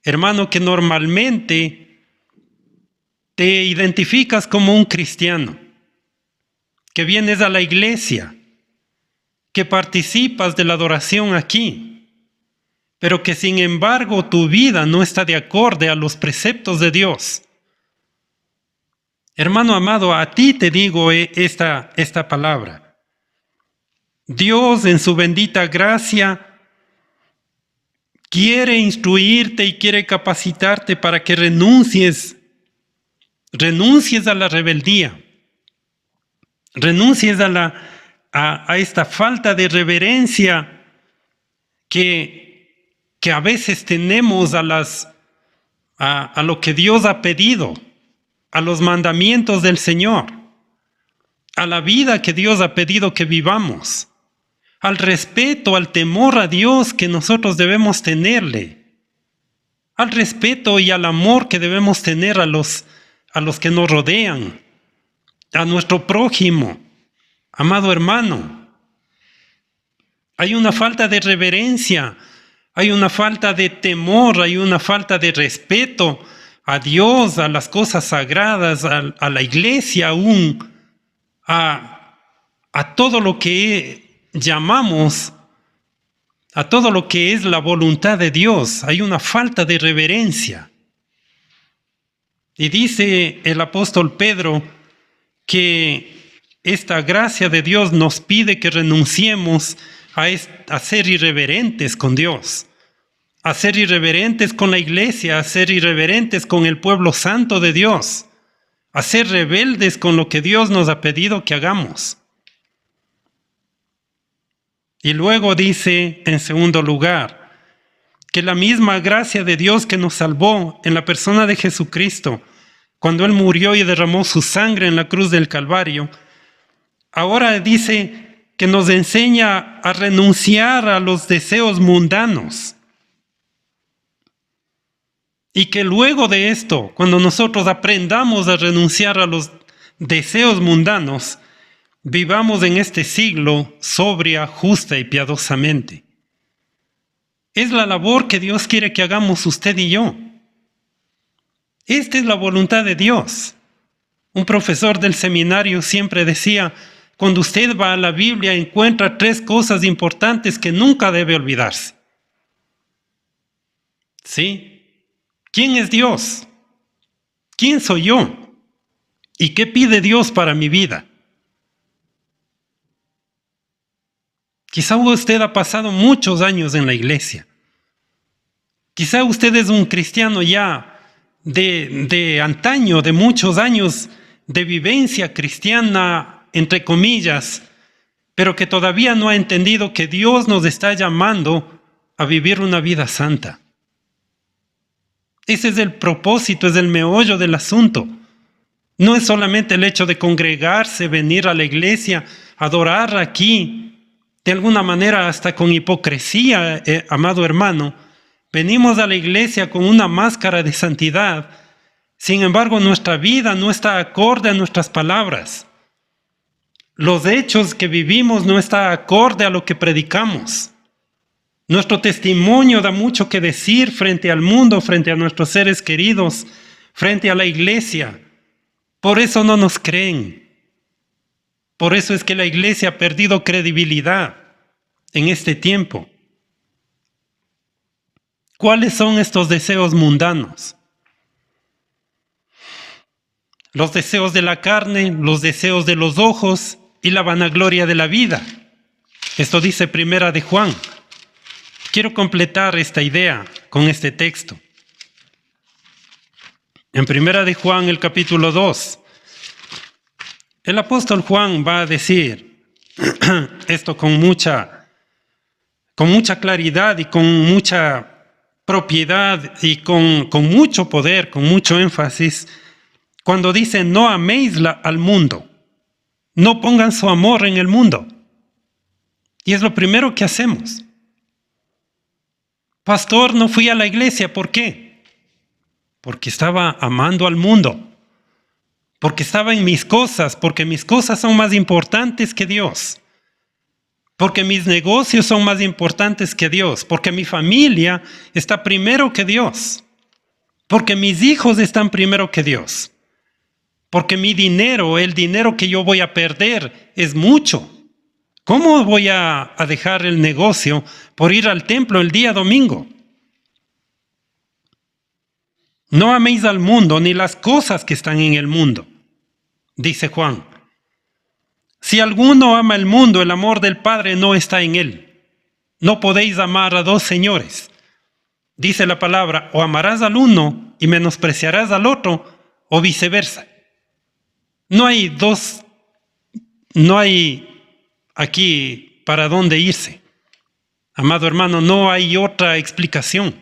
hermano que normalmente te identificas como un cristiano, que vienes a la iglesia, que participas de la adoración aquí, pero que sin embargo tu vida no está de acorde a los preceptos de Dios. Hermano amado, a ti te digo esta palabra. Dios en su bendita gracia quiere instruirte y quiere capacitarte para que renuncies a la rebeldía, renuncies a esta falta de reverencia que a veces tenemos a lo que Dios ha pedido, a los mandamientos del Señor, a la vida que Dios ha pedido que vivamos, al respeto, al temor a Dios que nosotros debemos tenerle, al respeto y al amor que debemos tener a los que nos rodean, a nuestro prójimo. Amado hermano, hay una falta de reverencia, hay una falta de temor, hay una falta de respeto a Dios, a las cosas sagradas, a la iglesia aún, a todo lo que llamamos, a todo lo que es la voluntad de Dios. Hay una falta de reverencia. Y dice el apóstol Pedro que esta gracia de Dios nos pide que renunciemos a ser irreverentes con Dios, a ser irreverentes con la iglesia, a ser irreverentes con el pueblo santo de Dios, a ser rebeldes con lo que Dios nos ha pedido que hagamos. Y luego dice, en segundo lugar, que la misma gracia de Dios que nos salvó en la persona de Jesucristo, cuando Él murió y derramó su sangre en la cruz del Calvario, ahora dice que nos enseña a renunciar a los deseos mundanos. Y que luego de esto, cuando nosotros aprendamos a renunciar a los deseos mundanos, vivamos en este siglo sobria, justa y piadosamente. Es la labor que Dios quiere que hagamos usted y yo. Esta es la voluntad de Dios. Un profesor del seminario siempre decía cuando usted va a la Biblia encuentra 3 cosas importantes que nunca debe olvidarse. ¿Sí? ¿Quién es Dios? ¿Quién soy yo? ¿Y qué pide Dios para mi vida? Quizá usted ha pasado muchos años en la iglesia. Quizá usted es un cristiano ya de antaño, de muchos años de vivencia cristiana, entre comillas, pero que todavía no ha entendido que Dios nos está llamando a vivir una vida santa. Ese es el propósito, es el meollo del asunto. No es solamente el hecho de congregarse, venir a la iglesia, adorar aquí, de alguna manera hasta con hipocresía, amado hermano. Venimos a la iglesia con una máscara de santidad. Sin embargo, nuestra vida no está acorde a nuestras palabras. Los hechos que vivimos no están acorde a lo que predicamos. Nuestro testimonio da mucho que decir frente al mundo, frente a nuestros seres queridos, frente a la iglesia. Por eso no nos creen. Por eso es que la iglesia ha perdido credibilidad en este tiempo. ¿Cuáles son estos deseos mundanos? Los deseos de la carne, los deseos de los ojos y la vanagloria de la vida. Esto dice Primera de Juan. Quiero completar esta idea con este texto. En Primera de Juan, el capítulo 2, el apóstol Juan va a decir esto con mucha claridad y con mucha propiedad y con mucho poder, con mucho énfasis, cuando dice: no améis al mundo, no pongan su amor en el mundo. Y es lo primero que hacemos. Pastor, no fui a la iglesia, ¿por qué? Porque estaba amando al mundo, porque estaba en mis cosas, porque mis cosas son más importantes que Dios, porque mis negocios son más importantes que Dios, porque mi familia está primero que Dios, porque mis hijos están primero que Dios, porque mi dinero, el dinero que yo voy a perder es mucho. ¿Cómo voy a dejar el negocio por ir al templo el día domingo? No améis al mundo ni las cosas que están en el mundo, dice Juan. Si alguno ama el mundo, el amor del Padre no está en él. No podéis amar a 2 señores. Dice la palabra: o amarás al uno y menospreciarás al otro, o viceversa. No hay aquí para dónde irse. Amado hermano, no hay otra explicación.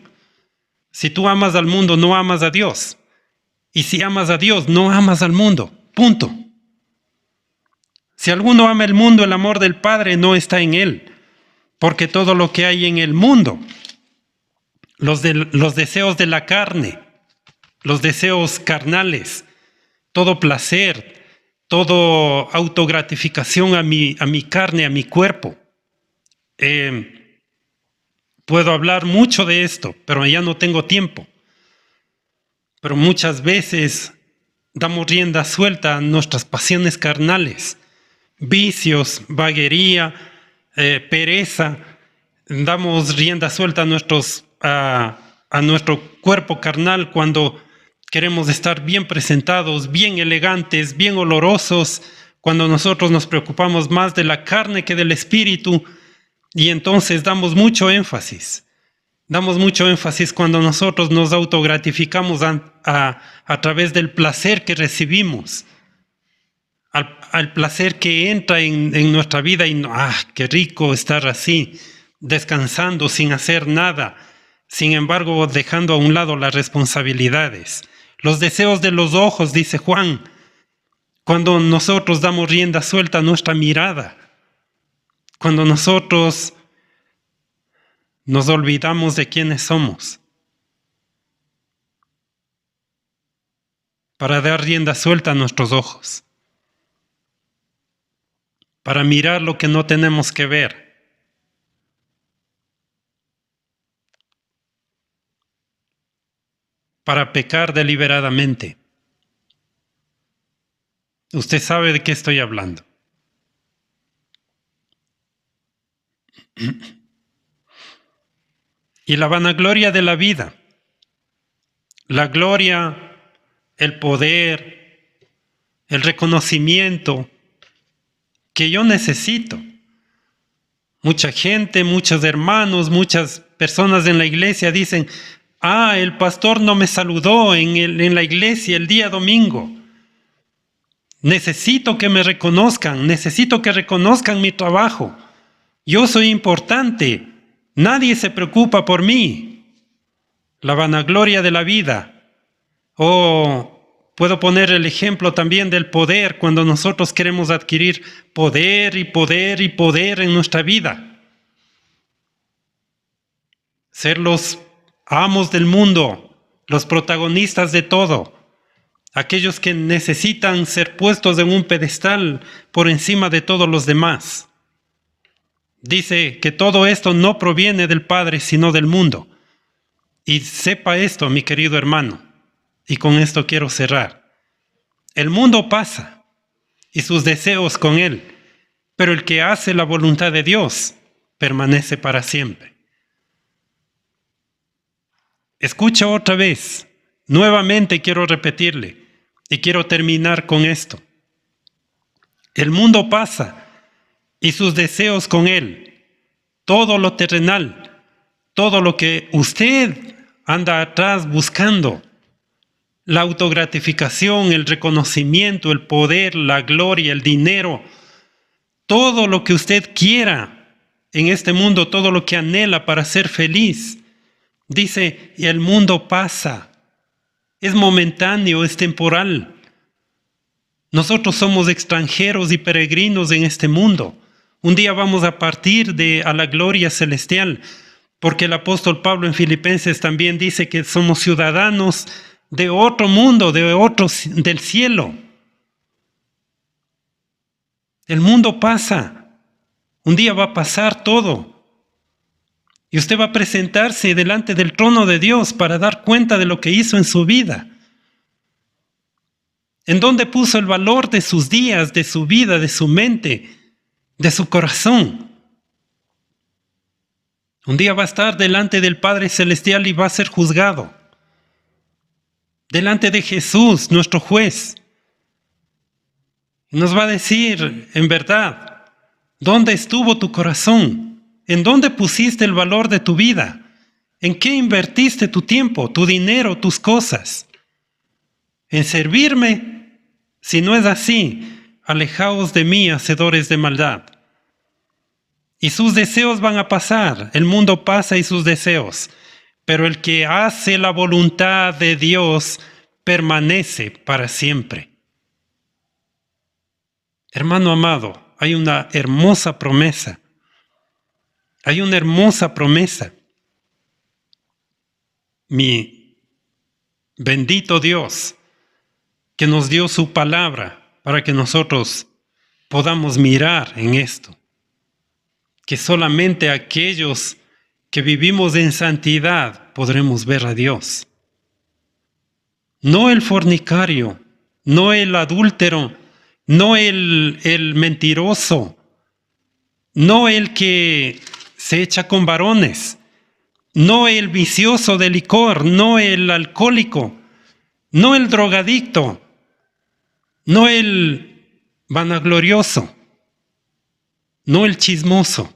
Si tú amas al mundo, no amas a Dios. Y si amas a Dios, no amas al mundo. Punto. Si alguno ama el mundo, el amor del Padre no está en él. Porque todo lo que hay en el mundo, los deseos de la carne, los deseos carnales, todo placer, todo autogratificación a mi carne, a mi cuerpo. Puedo hablar mucho de esto, pero ya no tengo tiempo. Pero muchas veces damos rienda suelta a nuestras pasiones carnales, vicios, vaguería, pereza. Damos rienda suelta a nuestro cuerpo carnal cuando queremos estar bien presentados, bien elegantes, bien olorosos, cuando nosotros nos preocupamos más de la carne que del espíritu, y entonces damos mucho énfasis cuando nosotros nos autogratificamos a través del placer que recibimos, al placer que entra en nuestra vida y qué rico estar así, descansando sin hacer nada, sin embargo dejando a un lado las responsabilidades. Los deseos de los ojos, dice Juan, cuando nosotros damos rienda suelta a nuestra mirada, cuando nosotros nos olvidamos de quiénes somos, para dar rienda suelta a nuestros ojos, para mirar lo que no tenemos que ver, para pecar deliberadamente. Usted sabe de qué estoy hablando. Y la vanagloria de la vida, la gloria, el poder, el reconocimiento que yo necesito. Mucha gente, muchos hermanos, muchas personas en la iglesia dicen: el pastor no me saludó en la iglesia el día domingo. Necesito que me reconozcan, necesito que reconozcan mi trabajo. Yo soy importante, nadie se preocupa por mí. La vanagloria de la vida. Puedo poner el ejemplo también del poder, cuando nosotros queremos adquirir poder y poder y poder en nuestra vida. Ser los amos del mundo, los protagonistas de todo. Aquellos que necesitan ser puestos en un pedestal por encima de todos los demás. Dice que todo esto no proviene del Padre, sino del mundo. Y sepa esto, mi querido hermano, y con esto quiero cerrar. El mundo pasa y sus deseos con él, pero el que hace la voluntad de Dios permanece para siempre. Escucha otra vez, nuevamente quiero repetirle y quiero terminar con esto. El mundo pasa y sus deseos con él, todo lo terrenal, todo lo que usted anda atrás buscando, la autogratificación, el reconocimiento, el poder, la gloria, el dinero, todo lo que usted quiera en este mundo, todo lo que anhela para ser feliz. Dice, y el mundo pasa, es momentáneo, es temporal. Nosotros somos extranjeros y peregrinos en este mundo. Un día vamos a partir a la gloria celestial, porque el apóstol Pablo en Filipenses también dice que somos ciudadanos de otro mundo, del cielo. El mundo pasa. Un día va a pasar todo. Y usted va a presentarse delante del trono de Dios para dar cuenta de lo que hizo en su vida. ¿En dónde puso el valor de sus días, de su vida, de su mente, de su corazón? Un día va a estar delante del Padre Celestial y va a ser juzgado. Delante de Jesús, nuestro juez. Y nos va a decir, en verdad, ¿dónde estuvo tu corazón? ¿En dónde pusiste el valor de tu vida? ¿En qué invertiste tu tiempo, tu dinero, tus cosas? ¿En servirme? Si no es así, alejaos de mí, hacedores de maldad. Y sus deseos van a pasar, el mundo pasa y sus deseos, pero el que hace la voluntad de Dios permanece para siempre. Hermano amado, hay una hermosa promesa. Hay una hermosa promesa. Mi bendito Dios, que nos dio su palabra para que nosotros podamos mirar en esto. Que solamente aquellos que vivimos en santidad podremos ver a Dios. No el fornicario, no el adúltero, no el mentiroso, no el que se echa con varones, no el vicioso de licor, no el alcohólico, no el drogadicto, no el vanaglorioso, no el chismoso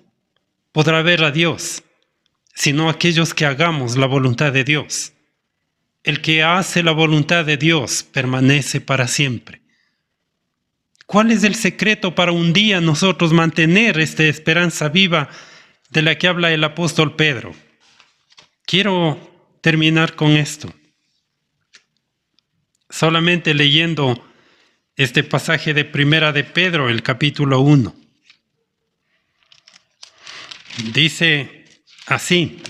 podrá ver a Dios, sino aquellos que hagamos la voluntad de Dios. El que hace la voluntad de Dios permanece para siempre. ¿Cuál es el secreto para un día nosotros mantener esta esperanza viva de la que habla el apóstol Pedro? Quiero terminar con esto. Solamente leyendo este pasaje de Primera de Pedro, el capítulo 1. Dice así: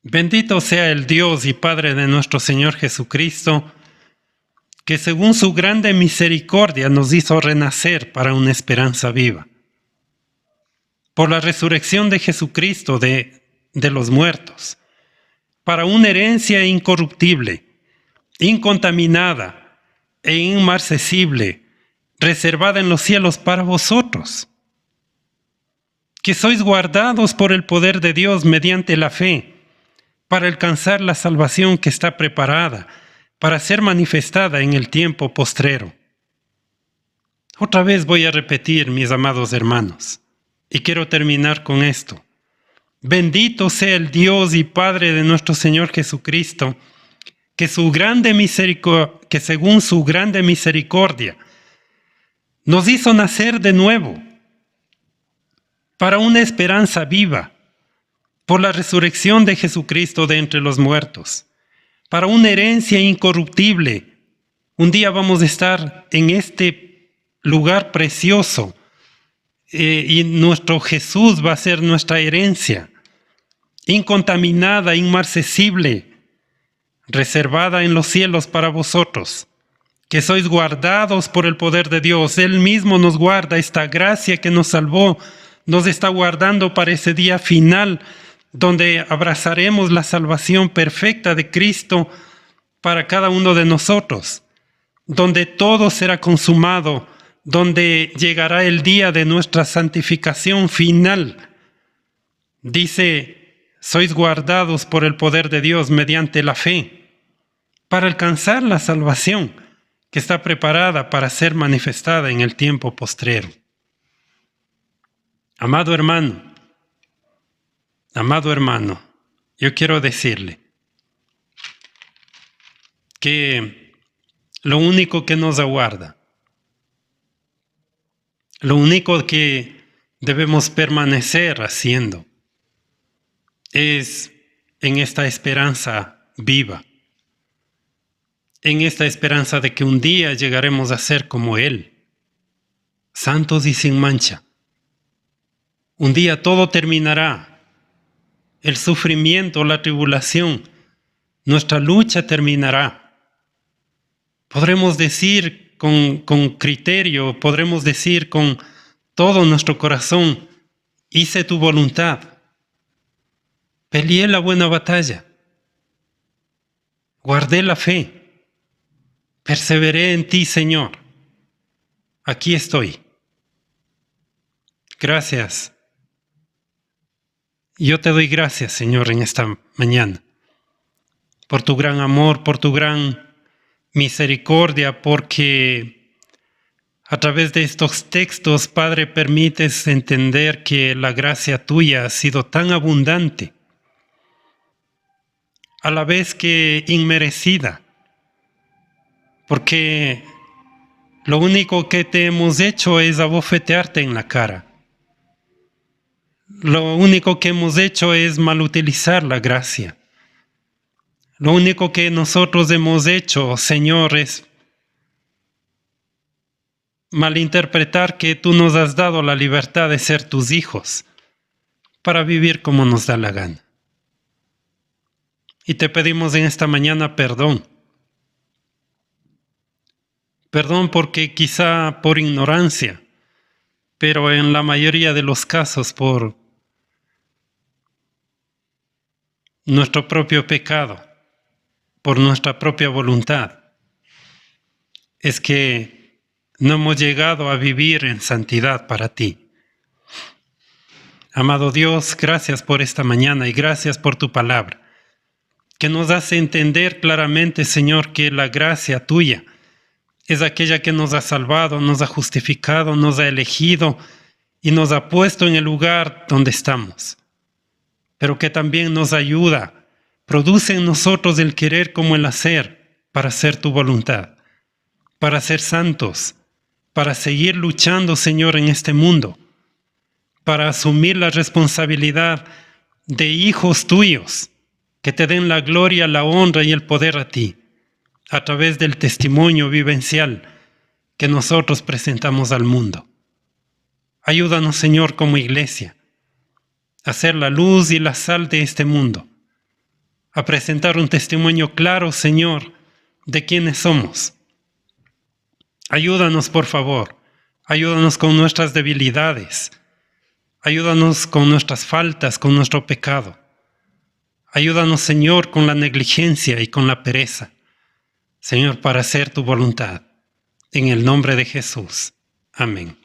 bendito sea el Dios y Padre de nuestro Señor Jesucristo, que según su grande misericordia nos hizo renacer para una esperanza viva. Por la resurrección de Jesucristo de los muertos, para una herencia incorruptible, incontaminada, e inmarcesible, reservada en los cielos para vosotros, que sois guardados por el poder de Dios mediante la fe, para alcanzar la salvación que está preparada, para ser manifestada en el tiempo postrero. Otra vez voy a repetir, mis amados hermanos, y quiero terminar con esto. Bendito sea el Dios y Padre de nuestro Señor Jesucristo, que según su grande misericordia nos hizo nacer de nuevo para una esperanza viva, por la resurrección de Jesucristo de entre los muertos, para una herencia incorruptible. Un día vamos a estar en este lugar precioso y nuestro Jesús va a ser nuestra herencia, incontaminada, inmarcesible, reservada en los cielos para vosotros, que sois guardados por el poder de Dios. Él mismo nos guarda. Esta gracia que nos salvó nos está guardando para ese día final, donde abrazaremos la salvación perfecta de Cristo para cada uno de nosotros, donde todo será consumado, donde llegará el día de nuestra santificación final. Dice: sois guardados por el poder de Dios mediante la fe, para alcanzar la salvación que está preparada para ser manifestada en el tiempo postrero. Amado hermano, yo quiero decirle que lo único que nos aguarda, lo único que debemos permanecer haciendo, es en esta esperanza viva, en esta esperanza de que un día llegaremos a ser como Él, santos y sin mancha. Un día todo terminará, el sufrimiento, la tribulación, nuestra lucha terminará. Podremos decir con criterio, podremos decir con todo nuestro corazón: hice tu voluntad. Peleé la buena batalla, guardé la fe, perseveré en ti, Señor. Aquí estoy. Gracias. Yo te doy gracias, Señor, en esta mañana, por tu gran amor, por tu gran misericordia, porque a través de estos textos, Padre, permites entender que la gracia tuya ha sido tan abundante, a la vez que inmerecida, porque lo único que te hemos hecho es abofetearte en la cara. Lo único que hemos hecho es malutilizar la gracia. Lo único que nosotros hemos hecho, Señor, es malinterpretar que tú nos has dado la libertad de ser tus hijos para vivir como nos da la gana. Y te pedimos en esta mañana perdón. Perdón porque quizá por ignorancia, pero en la mayoría de los casos por nuestro propio pecado, por nuestra propia voluntad, es que no hemos llegado a vivir en santidad para ti. Amado Dios, gracias por esta mañana y gracias por tu palabra, que nos hace entender claramente, Señor, que la gracia tuya es aquella que nos ha salvado, nos ha justificado, nos ha elegido y nos ha puesto en el lugar donde estamos, pero que también nos ayuda, produce en nosotros el querer como el hacer para hacer tu voluntad, para ser santos, para seguir luchando, Señor, en este mundo, para asumir la responsabilidad de hijos tuyos, que te den la gloria, la honra y el poder a ti, a través del testimonio vivencial que nosotros presentamos al mundo. Ayúdanos, Señor, como iglesia, a ser la luz y la sal de este mundo, a presentar un testimonio claro, Señor, de quiénes somos. Ayúdanos, por favor, ayúdanos con nuestras debilidades, ayúdanos con nuestras faltas, con nuestro pecado. Ayúdanos, Señor, con la negligencia y con la pereza, Señor, para hacer tu voluntad. en el nombre de Jesús. Amén.